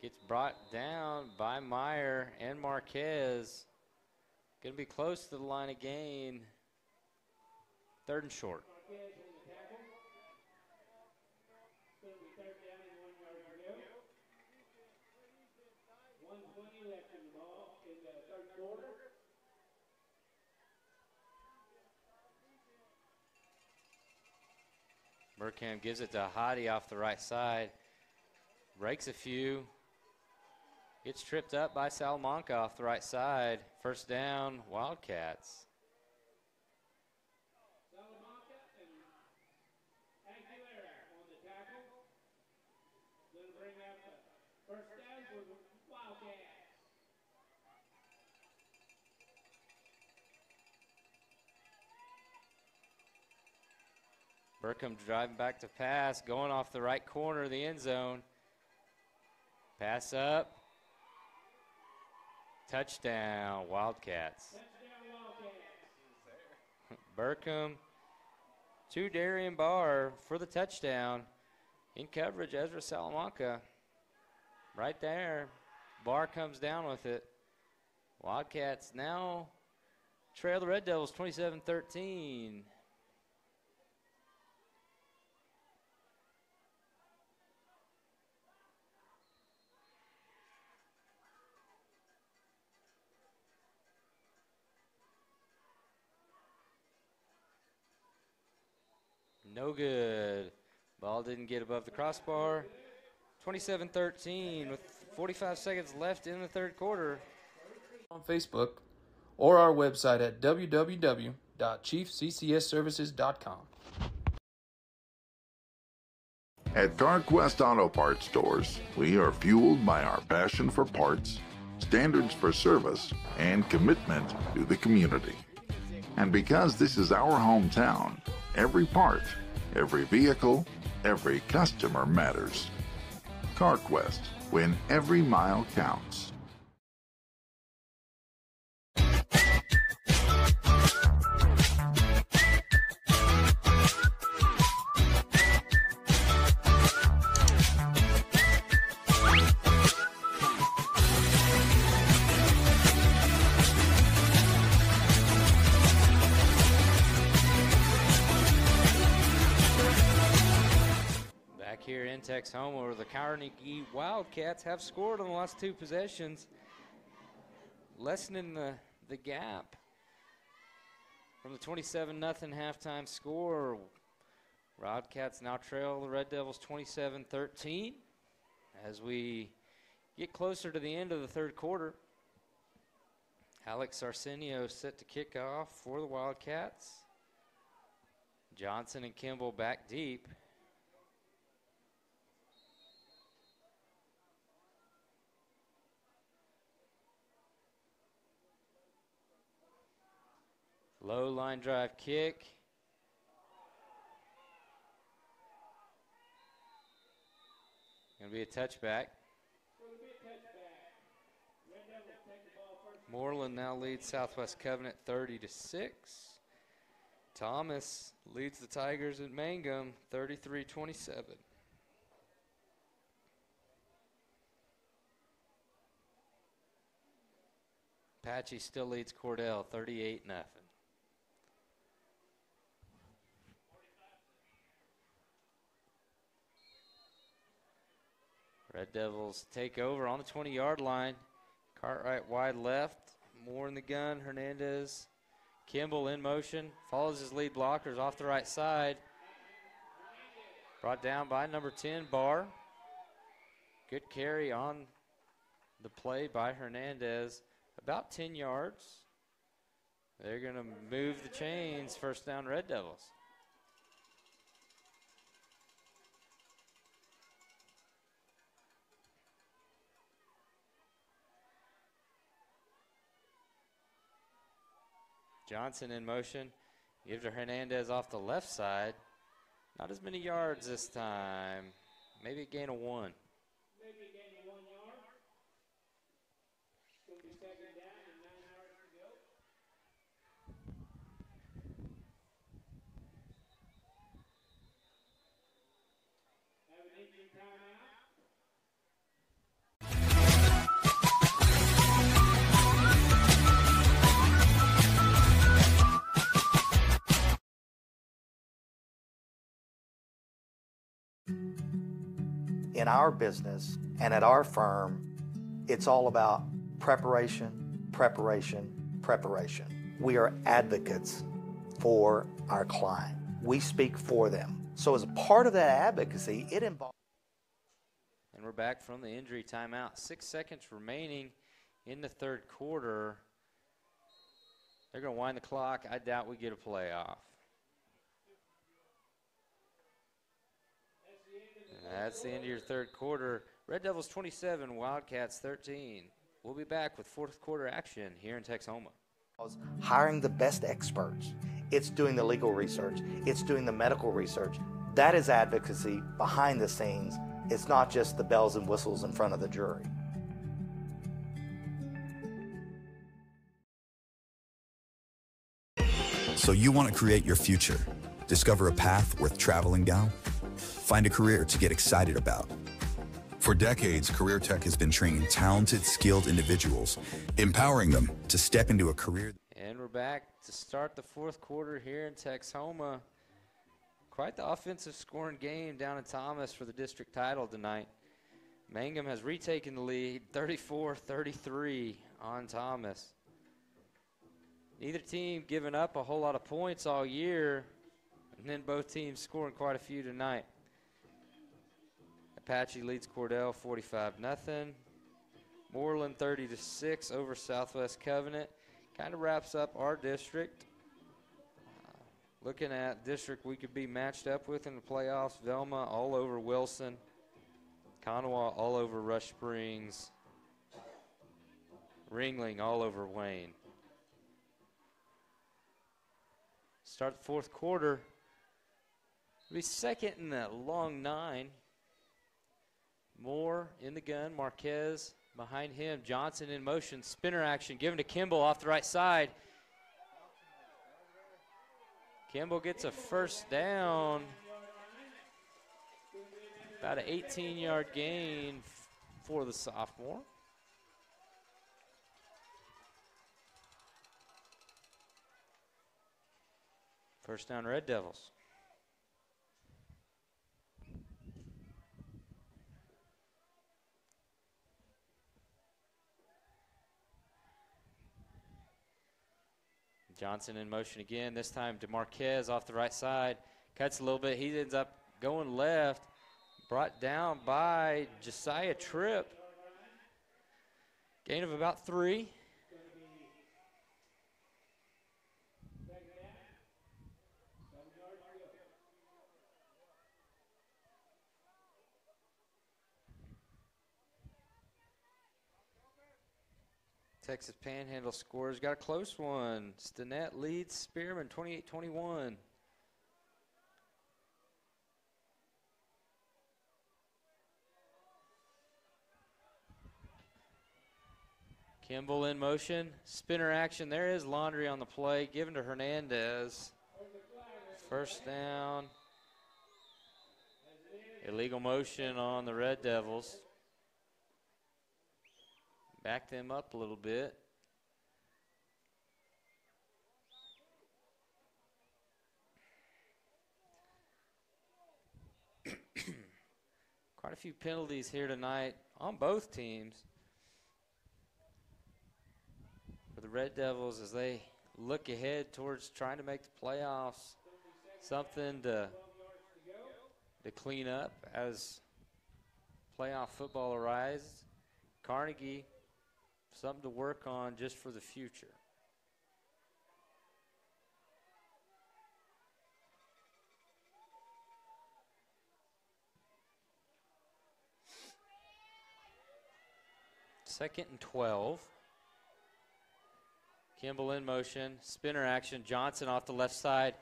gets brought down by Meyer and Marquez. Going to be close to the line of gain. 3rd and short. Burkham gives it to Hottie off the right side. Breaks a few. Gets tripped up by Salamanca off the right side. First down, Wildcats. Salamanca and Aguilera on the tackle. Going to bring up the first down for the Wildcats. Burkham driving back to pass, going off the right corner of the end zone. Pass up. Touchdown, Wildcats. Burkham to Darian Barr for the touchdown. In coverage, Ezra Salamanca. Right there. Barr comes down with it. Wildcats now trail the Red Devils 27-13. No good. Ball didn't get above the crossbar. 27-13 with 45 seconds left in the third quarter. On Facebook or our website at www.chiefccsservices.com. At Dark West Auto Parts stores, we are fueled by our passion for parts, standards for service, and commitment to the community. And because this is our hometown, every part, every vehicle, every customer matters. CarQuest, when every mile counts. Here in Texhoma, where the Carnegie Wildcats have scored on the last two possessions, lessening the gap from the 27-0 halftime score. Wildcats now trail the Red Devils 27-13 as we get closer to the end of the third quarter. Alex Arsenio set to kick off for the Wildcats. Johnson and Kimball back deep. Low line drive kick. Going to be a touchback. Moreland now leads Southwest Covenant 30-6. Thomas leads the Tigers at Mangum 33-27. Apache still leads Cordell 38-0. Red Devils take over on the 20-yard line. Cartwright wide left. Moore in the gun. Hernandez. Kimball in motion. Follows his lead blockers off the right side. Brought down by number 10, Barr. Good carry on the play by Hernandez. About 10 yards. They're going to move the chains. First down, Red Devils. Johnson in motion. Gives to Hernandez off the left side. Not as many yards this time. Maybe a gain of 1. Maybe a gain of 1 yard. It's going to be second down and 9 yards to go. Have an injury timeout. In our business and at our firm, it's all about preparation, preparation, preparation. We are advocates for our client. We speak for them. So as a part of that advocacy, it involves. And we're back from the injury timeout. 6 seconds remaining in the third quarter. They're going to wind the clock. I doubt we get a playoff. And that's the end of your third quarter. Red Devils 27, Wildcats 13. We'll be back with fourth quarter action here in Texhoma. Hiring the best experts. It's doing the legal research. It's doing the medical research. That is advocacy behind the scenes. It's not just the bells and whistles in front of the jury. So you want to create your future, discover a path worth traveling down, find a career to get excited about. For decades, Career Tech has been training talented, skilled individuals, empowering them to step into a career. And we're back to start the fourth quarter here in Texhoma. Quite the offensive scoring game down in Thomas for the district title tonight. Mangum has retaken the lead, 34-33 on Thomas. Neither team giving up a whole lot of points all year, and then both teams scoring quite a few tonight. Apache leads Cordell 45-0. Moreland 30-6 over Southwest Covenant. Kind of wraps up our district. Looking at district we could be matched up with in the playoffs, Velma all over Wilson, Kanawha all over Rush Springs, Ringling all over Wayne. Start the fourth quarter. It'll be second in the long 9. Moore in the gun, Marquez behind him, Johnson in motion, spinner action given to Kimball off the right side. Kimball gets a first down. About an 18-yard gain for the sophomore. First down, Red Devils. Johnson in motion again, this time to Marquez off the right side. Cuts a little bit, he ends up going left. Brought down by Josiah Tripp. Gain of about 3. Texas Panhandle scores. Got a close one. Stinnett leads Spearman 28-21. Kimball in motion. Spinner action. There is Laundry on the play. Given to Hernandez. First down. Illegal motion on the Red Devils. Back them up a little bit. Quite a few penalties here tonight on both teams. For the Red Devils as they look ahead towards trying to make the playoffs. Something to clean up as playoff football arises. Carnegie, something to work on just for the future. Second and 12. Kimball in motion, spinner action. Johnson off the left side.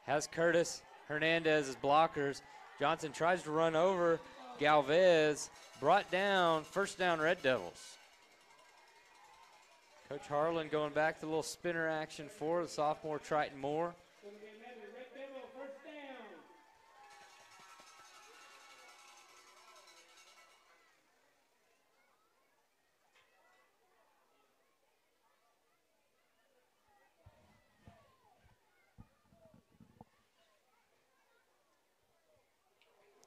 Has Curtis Hernandez as blockers. Johnson tries to run over Galvez. Brought down, first down Red Devils. Coach Harlan going back to a little spinner action for the sophomore Triton Moore.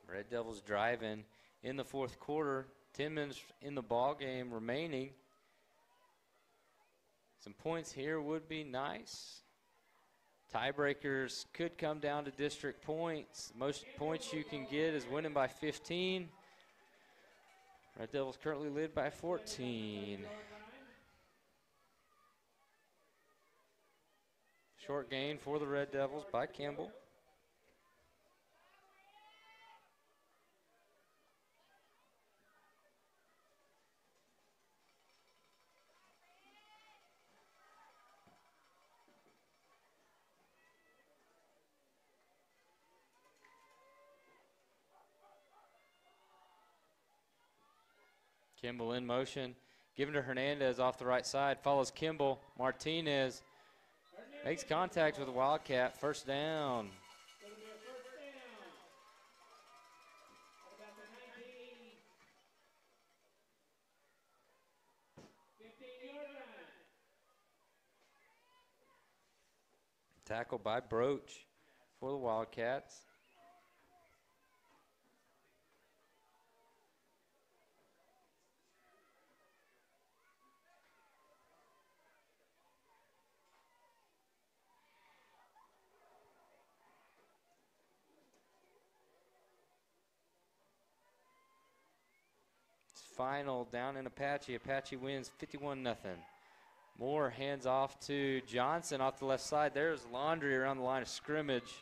Red Devils driving in the fourth quarter. 10 minutes in the ball game remaining. Some points here would be nice. Tiebreakers could come down to district points. Most points you can get is winning by 15. Red Devils currently lead by 14. Short gain for the Red Devils by Kimball. Kimball in motion, giving to Hernandez off the right side, follows Kimball. Martinez makes contact with the Wildcat, first down. Tackle by Broach for the Wildcats. Final down in Apache. Apache wins 51-0. Moore hands off to Johnson off the left side. There's Laundry around the line of scrimmage.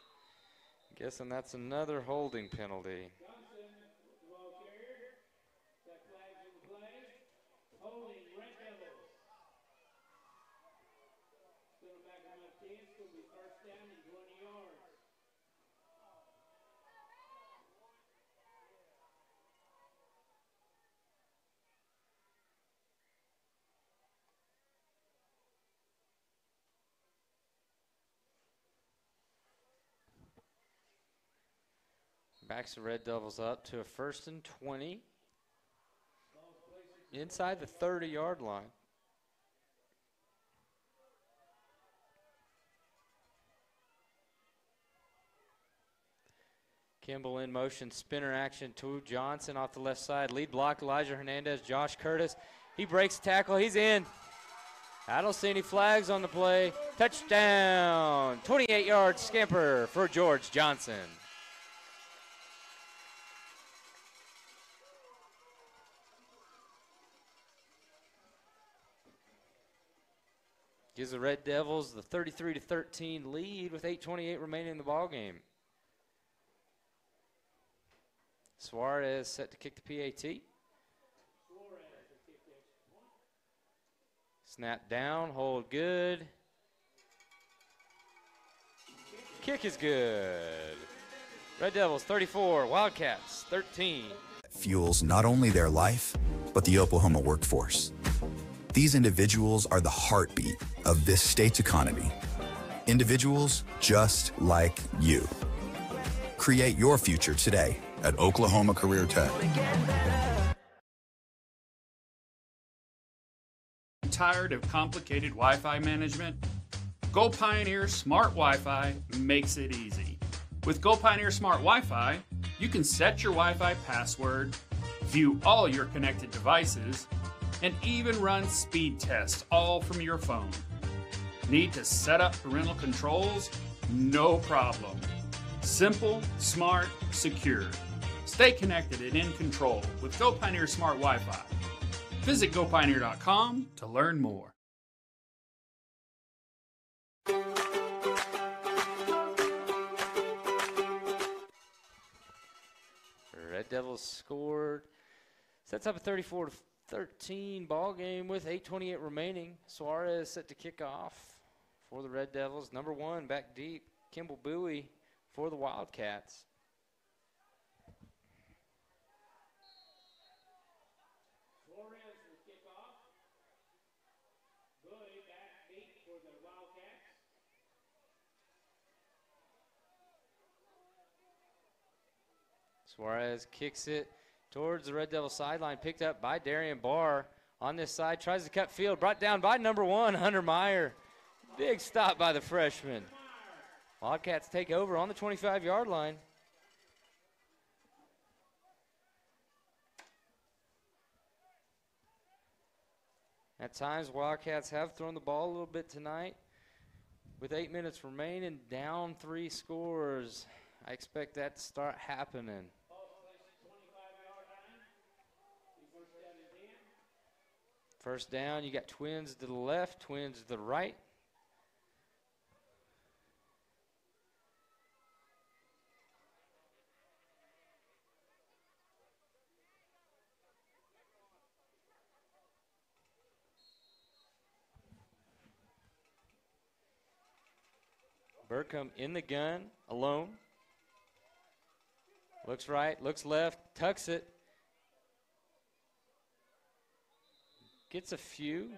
Guessing that's another holding penalty. Backs the Red Devils up to a 1st and 20 inside the 30-yard line. Kimball in motion, spinner action to Johnson off the left side. Lead block, Elijah Hernandez, Josh Curtis. He breaks tackle, he's in. I don't see any flags on the play. Touchdown, 28-yard scamper for George Johnson. Gives the Red Devils the 33-13 lead with 8:28 remaining in the ball game. Suarez set to kick the PAT. Snap down, hold good. Kick is good. Red Devils 34, Wildcats 13. Fuels not only their life, but the Oklahoma workforce. These individuals are the heartbeat of this state's economy. Individuals just like you. Create your future today at Oklahoma Career Tech. Tired of complicated Wi-Fi management? Go Pioneer Smart Wi-Fi makes it easy. With Go Pioneer Smart Wi-Fi, you can set your Wi-Fi password, view all your connected devices, and even run speed tests all from your phone. Need to set up parental controls? No problem. Simple, smart, secure. Stay connected and in control with Go Pioneer Smart Wi-Fi. Visit GoPioneer.com to learn more. Red Devils scored. Sets up a 34-13 ball game with 8:28 remaining. Suarez set to kick off for the Red Devils. Number 1 back deep, Kimball Bowie for the Wildcats. Suarez will kick off. Bowie back deep for the Wildcats. Suarez kicks it towards the Red Devil sideline, picked up by Darian Barr on this side, tries to cut field, brought down by number 1, Hunter Meyer. Big stop by the freshman. Wildcats take over on the 25-yard line. At times, Wildcats have thrown the ball a little bit tonight. With 8 minutes remaining, down 3 scores. I expect that to start happening. First down, you got Twins to the left, Twins to the right. Burkham in the gun, alone. Looks right, looks left, tucks it. Gets a few.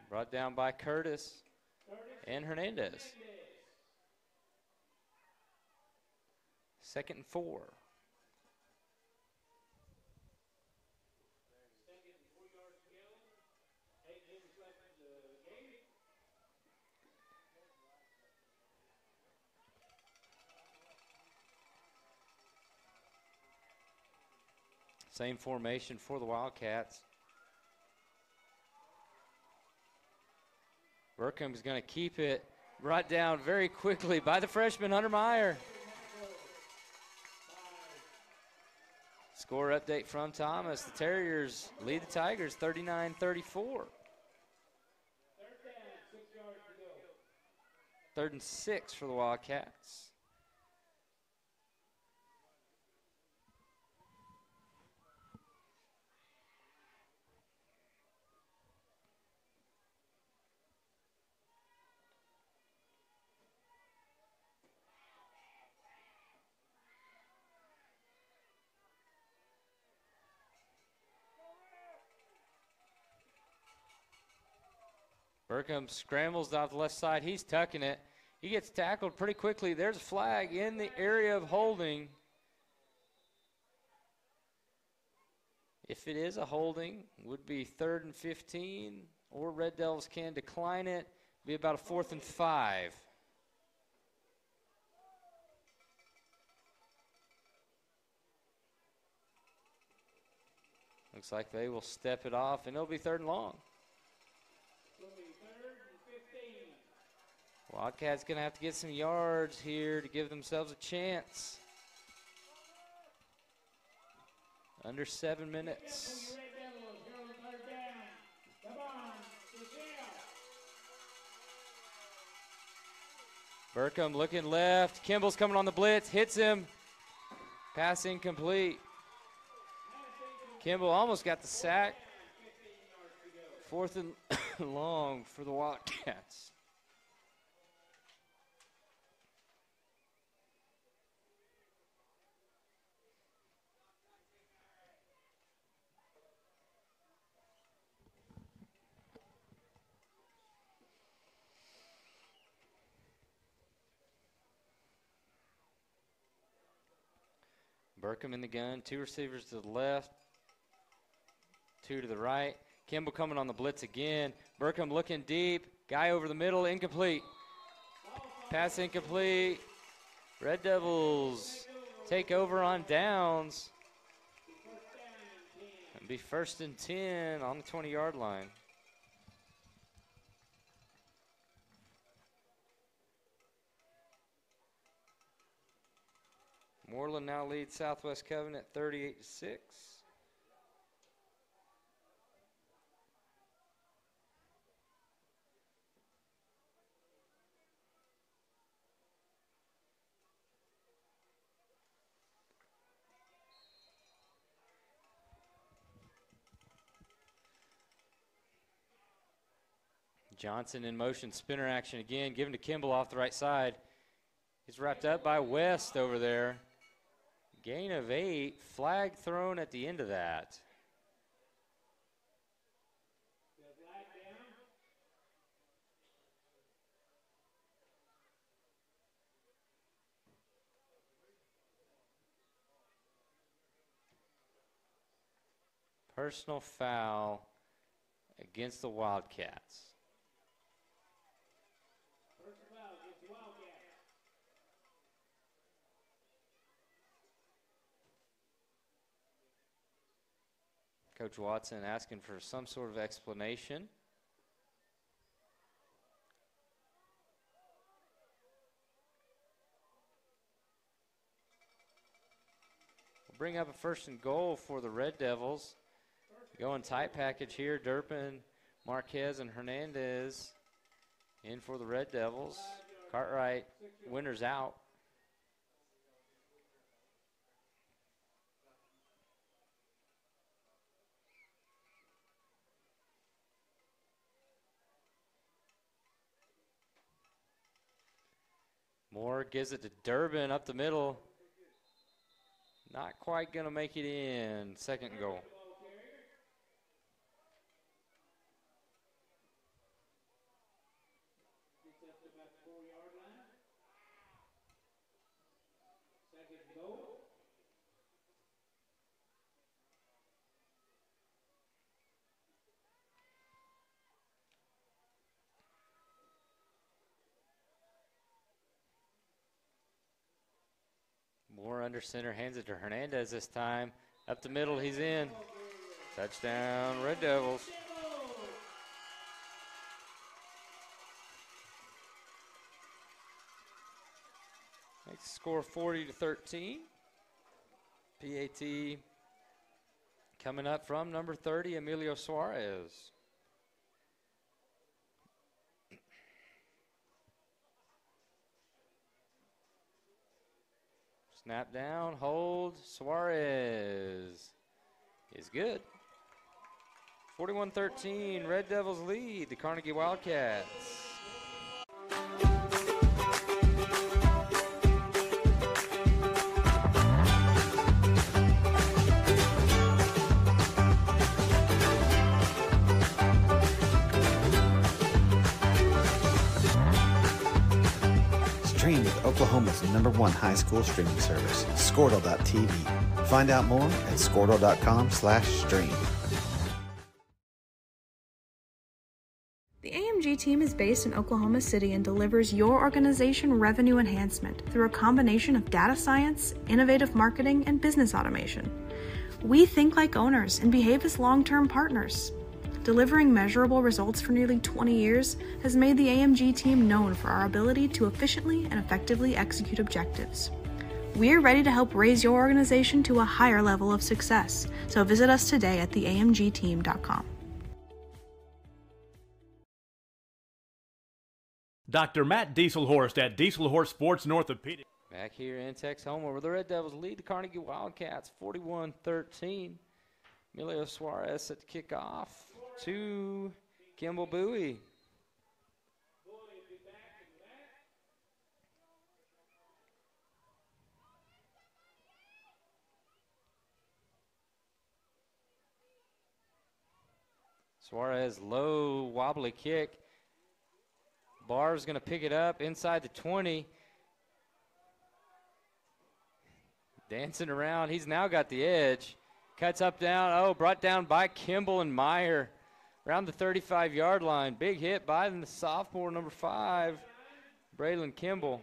Brought down by Curtis and Hernandez. 2nd and 4. Same formation for the Wildcats. Burkham is going to keep it brought down very quickly by the freshman Hunter Meyer. Score update from Thomas. The Terriers lead the Tigers 39-34. 3rd and 6 for the Wildcats. Burkham scrambles off the left side. He's tucking it. He gets tackled pretty quickly. There's a flag in the area of holding. If it is a holding, would be 3rd and 15, or Red Devils can decline it. Be about a 4th and 5. Looks like they will step it off, and it'll be 3rd and long. Wildcats going to have to get some yards here to give themselves a chance. Under 7 minutes. Burkham looking left. Kimball's coming on the blitz, hits him. Pass incomplete. Kimball almost got the sack. 4th and long for the Wildcats. Burkham in the gun, 2 receivers to the left, 2 to the right. Kimball coming on the blitz again. Burkham looking deep, guy over the middle, incomplete. Pass incomplete. Red Devils take over on downs. It'll be 1st and 10 on the 20-yard line. Moreland now leads Southwest Covenant 38-6. Johnson in motion, spinner action again, given to Kimball off the right side. He's wrapped up by West over there. Gain of 8, flag thrown at the end of that. Personal foul against the Wildcats. Coach Watson asking for some sort of explanation. bring up a 1st and goal for the Red Devils. Going tight package here. Durpin, Marquez, and Hernandez in for the Red Devils. Cartwright, winners out. Moore gives it to Durbin up the middle. Not quite going to make it in. 2nd goal. Moore under center, hands it to Hernandez this time. Up the middle, he's in. Touchdown, Red Devils. Makes the score 40-13. PAT coming up from number 30, Emilio Suarez. Snap down, hold, Suarez is good. 41-13, Red Devils lead the Carnegie Wildcats. Stream with Oklahoma's #1 high school streaming service, Squirtle.tv. Find out more at Squirtle.com/stream. The AMG team is based in Oklahoma City and delivers your organization revenue enhancement through a combination of data science, innovative marketing, and business automation. We think like owners and behave as long-term partners. Delivering measurable results for nearly 20 years has made the AMG team known for our ability to efficiently and effectively execute objectives. We're ready to help raise your organization to a higher level of success, so visit us today at theamgteam.com. Dr. Matt Dieselhorst at Dieselhorst Sports and Orthopedic. Back here in Texhoma, where the Red Devils lead the Carnegie Wildcats 41-13. Emilio Suarez set to kick off to Kimball Bowie. Suarez, low, wobbly kick. Barr's going to pick it up inside the 20. Dancing around. He's now got the edge. Cuts up, down. Oh, brought down by Kimball and Meyer around the 35-yard line. Big hit by the sophomore, number 5, Braylon Kimball.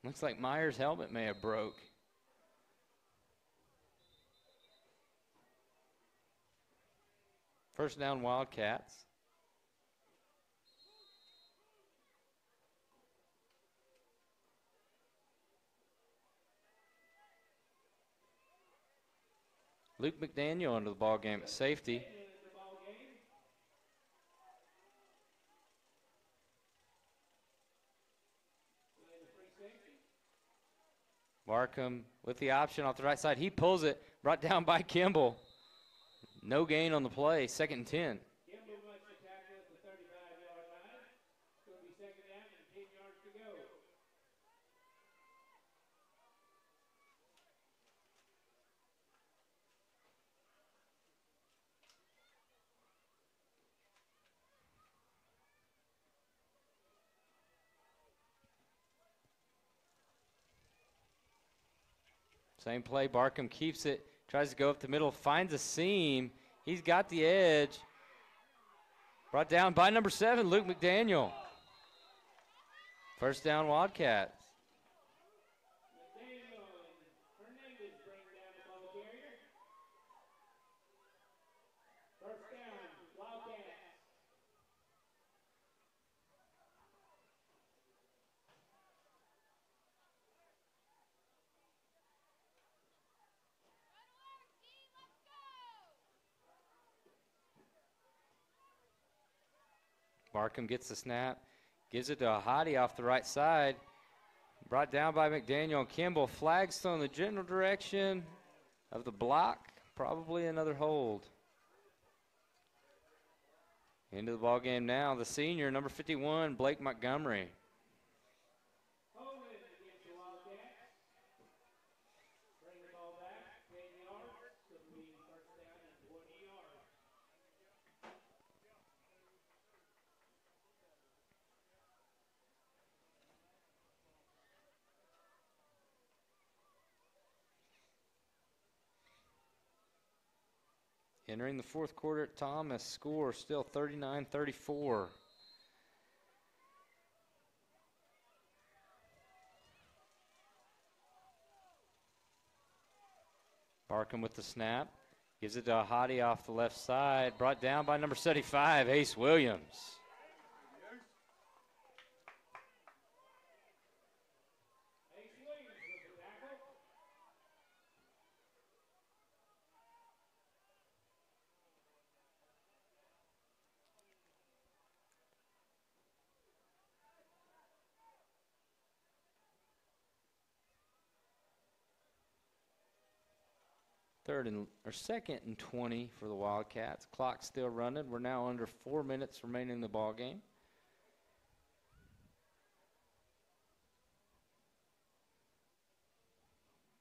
Looks like Meyer's helmet may have broke. First down, Wildcats. Luke McDaniel into the ball game at safety. Markham with the option off the right side. He pulls it, brought down by Kimball. No gain on the play, 2nd and 10. Same play, Barkham keeps it, tries to go up the middle, finds a seam. He's got the edge. Brought down by number 7, Luke McDaniel. First down, Wildcats. First Barkham gets the snap, gives it to a hottie off the right side. Brought down by McDaniel and Kimball. Flags thrown in the general direction of the block. Probably another hold. Into the ball game now, the senior, number 51, Blake Montgomery. Entering the fourth quarter, Thomas score still 39-34. Barkham with the snap. Gives it to a hottie off the left side. Brought down by number 75, Ace Williams. Second and 20 for the Wildcats. Clock still running. We're now under 4 minutes remaining in the ball game.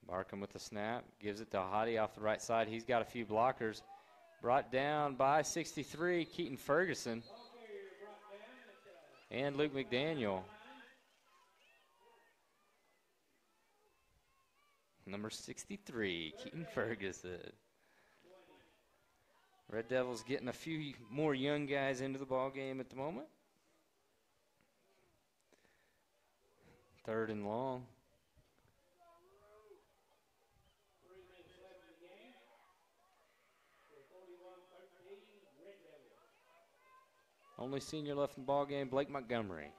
Barkham with the snap. Gives it to Hottie off the right side. He's got a few blockers. Brought down by 63, Keaton Ferguson. And Luke McDaniel. Number 63, Keaton Ferguson. Red Devils getting a few more young guys into the ball game at the moment. Third and long. Only senior left in the ball game, Blake Montgomery.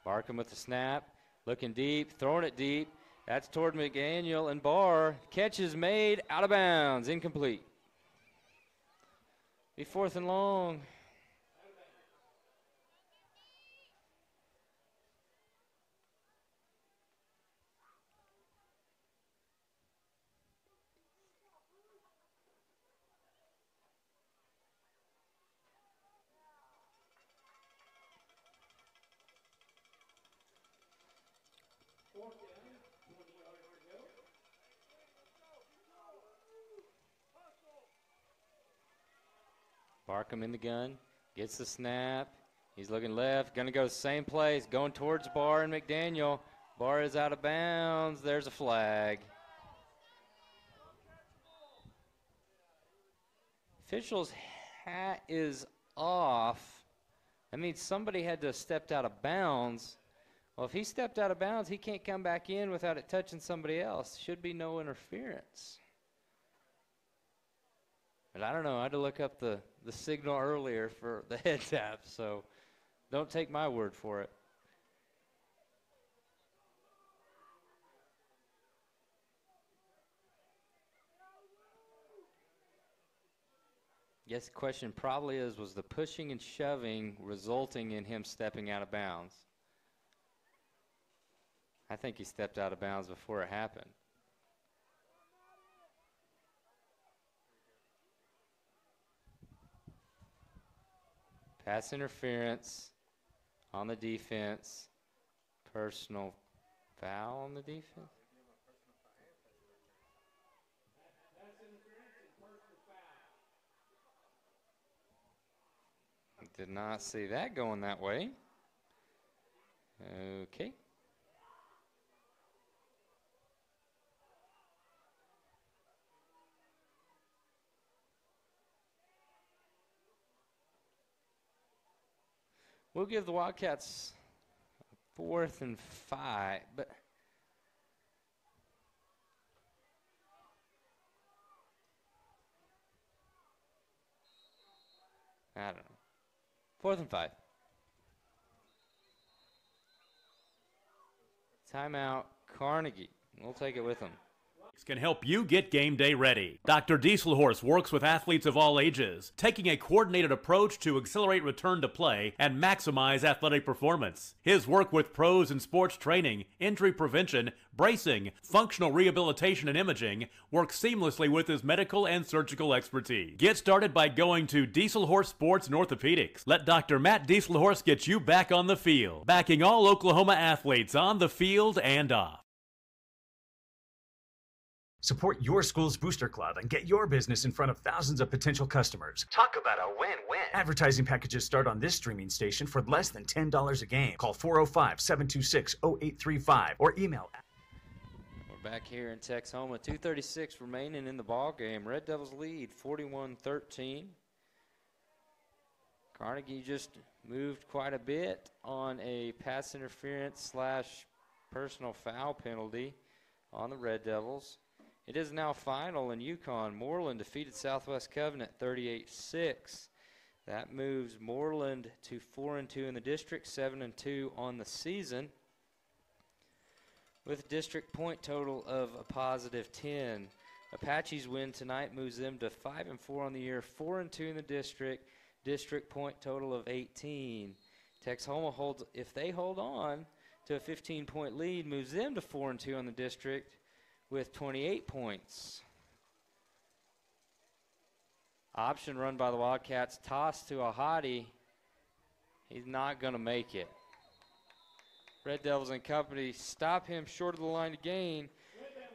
Barkham with the snap, looking deep, throwing it deep. That's toward McDaniel and Barr. Catch is made, out of bounds, incomplete. Be fourth and long. Barkham in the gun, gets the snap. He's looking left, going to go the same place, going towards Barr and McDaniel. Barr is out of bounds. There's a flag. Official's hat is off. That means somebody had to have stepped out of bounds. Well, if he stepped out of bounds, he can't come back in without it touching somebody else. Should be no interference. But I don't know. I had to look up the signal earlier for the head tap, so don't take my word for it. Yes, the question probably is, was the pushing and shoving resulting in him stepping out of bounds? I think he stepped out of bounds before it happened. Pass interference on the defense. Personal foul on the defense. Did not see that going that way. Okay. We'll give the Wildcats 4th and 5, but I don't know. 4th and 5. Timeout, Carnegie. We'll take it with them. can help you get game day ready. Dr. Dieselhorst works with athletes of all ages, taking a coordinated approach to accelerate return to play and maximize athletic performance. His work with pros in sports training, injury prevention, bracing, functional rehabilitation, and imaging works seamlessly with his medical and surgical expertise. Get started by going to Dieselhorst Sports and Orthopedics. Let Dr. Matt Dieselhorst get you back on the field, backing all Oklahoma athletes on the field and off. Support your school's booster club and get your business in front of thousands of potential customers. Talk about a win-win. Advertising packages start on this streaming station for less than $10 a game. Call 405-726-0835 or email. We're back here in Texhoma. 2:36 remaining in the ball game. Red Devils lead 41-13. Carnegie just moved quite a bit on a pass interference / personal foul penalty on the Red Devils. It is now final in Yukon. Moreland defeated Southwest Covenant 38-6. That moves Moreland to 4-2 in the district, 7-2 on the season, with a district point total of a positive 10. Apache's win tonight moves them to 5-4 on the year, 4-2 in the district point total of 18. Texhoma holds, if they hold on to a 15-point lead, moves them to 4-2 on the district with 28 points. Option run by the Wildcats, tossed to Ahadi. He's not going to make it. Red Devils and company stop him short of the line to gain.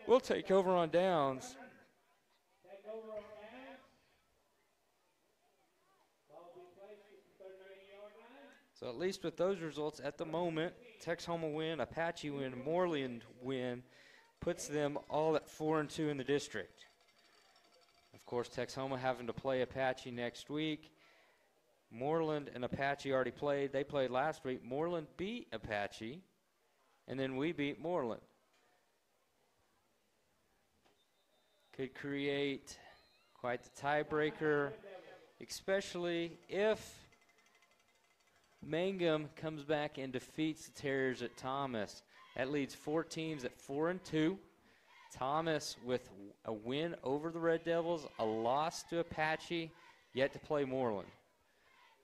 We'll take over on downs. So at least with those results at the moment, Texhoma win, Apache win, Moreland win, puts them all at 4-2 in the district. Of course, Texhoma having to play Apache next week. Moreland and Apache already played. They played last week. Moreland beat Apache, and then we beat Moreland. Could create quite the tiebreaker, especially if Mangum comes back and defeats the Terriers at Thomas. That leads 4 teams at 4-2. Thomas with a win over the Red Devils, a loss to Apache, yet to play Moreland.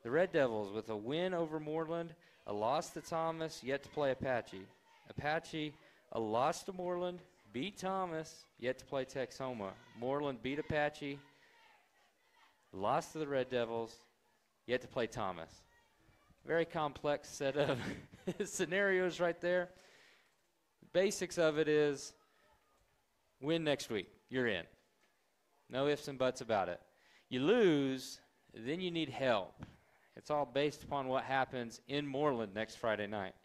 The Red Devils with a win over Moreland, a loss to Thomas, yet to play Apache. Apache, a loss to Moreland, beat Thomas, yet to play Texhoma. Moreland beat Apache, lost to the Red Devils, yet to play Thomas. Very complex set of scenarios right there. Basics of it is win next week, you're in. No ifs and buts about it. You lose, then you need help. It's all based upon what happens in Moreland next Friday night.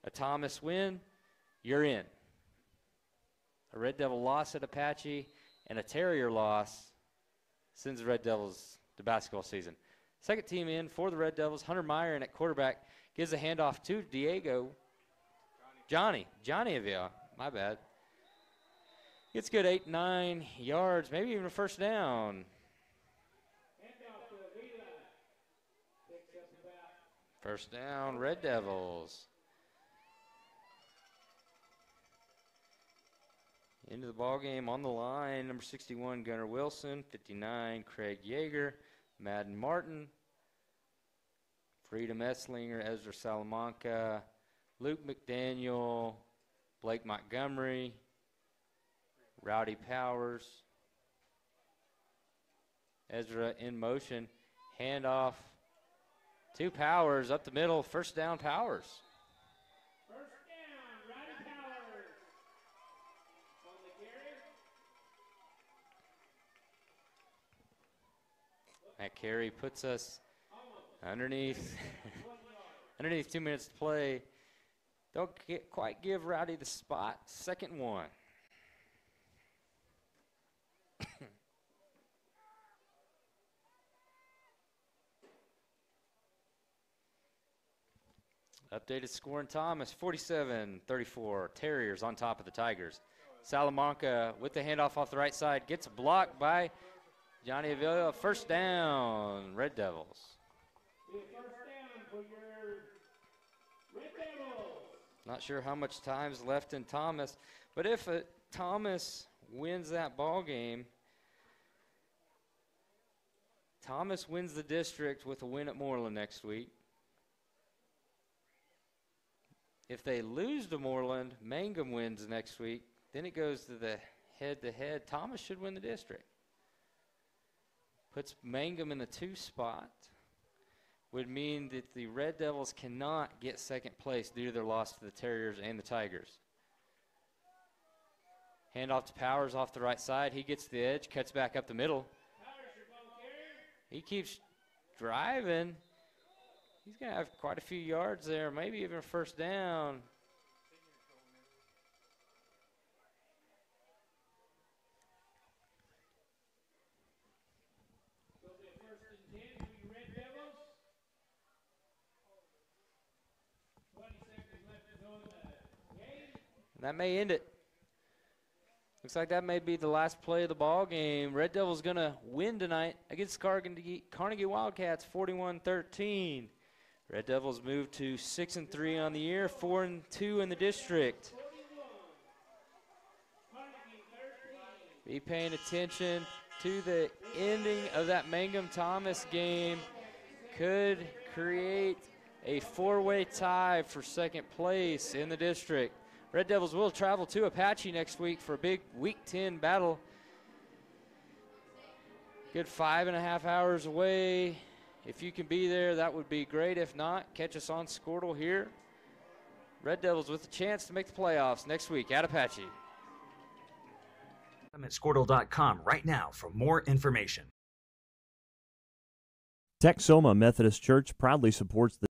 A Thomas win, you're in. A Red Devil loss at Apache and a Terrier loss sends the Red Devils to basketball season. Second team in for the Red Devils, Hunter Meyer in at quarterback, gives the handoff to Diego. Johnny Avila, my bad. It's good 8-9 yards, maybe even a first down. First down, Red Devils. Into the ball game on the line, number 61, Gunnar Wilson, 59, Craig Yeager, Madden Martin, Freedom Esslinger, Ezra Salamanca, Luke McDaniel, Blake Montgomery, Rowdy Powers, Ezra in motion, handoff to Powers, up the middle, first down Powers. First down, Rowdy Powers. On the carry. That carry puts us underneath 2 minutes to play. Don't quite give Rowdy the spot. Second one. Updated score in Thomas, 47-34. Terriers on top of the Tigers. Salamanca with the handoff off the right side. Gets blocked by Johnny Avila. First down, Red Devils. First down for your Red Devils. Not sure how much time's left in Thomas, but if Thomas wins that ball game. Thomas wins the district with a win at Moreland next week. If they lose to Moreland, Mangum wins next week. Then it goes to the head-to-head. Thomas should win the district. Puts Mangum in the 2 spot. Would mean that the Red Devils cannot get second place due to their loss to the Terriers and the Tigers. Handoff to Powers off the right side. He gets the edge, cuts back up the middle. He keeps driving. He's going to have quite a few yards there, maybe even a first down. And that may end it. Looks like that may be the last play of the ball game. Red Devils going to win tonight against Carnegie Wildcats 41-13. Red Devils move to 6-3 on the year, 4-2 in the district. Be paying attention to the ending of that Mangum-Thomas game. Could create a 4-way tie for second place in the district. Red Devils will travel to Apache next week for a big Week 10 battle. Good 5.5 hours away. If you can be there, that would be great. If not, catch us on Squirtle here. Red Devils with a chance to make the playoffs next week at Apache. I'm at Squirtle.com right now for more information. Texhoma Methodist Church proudly supports the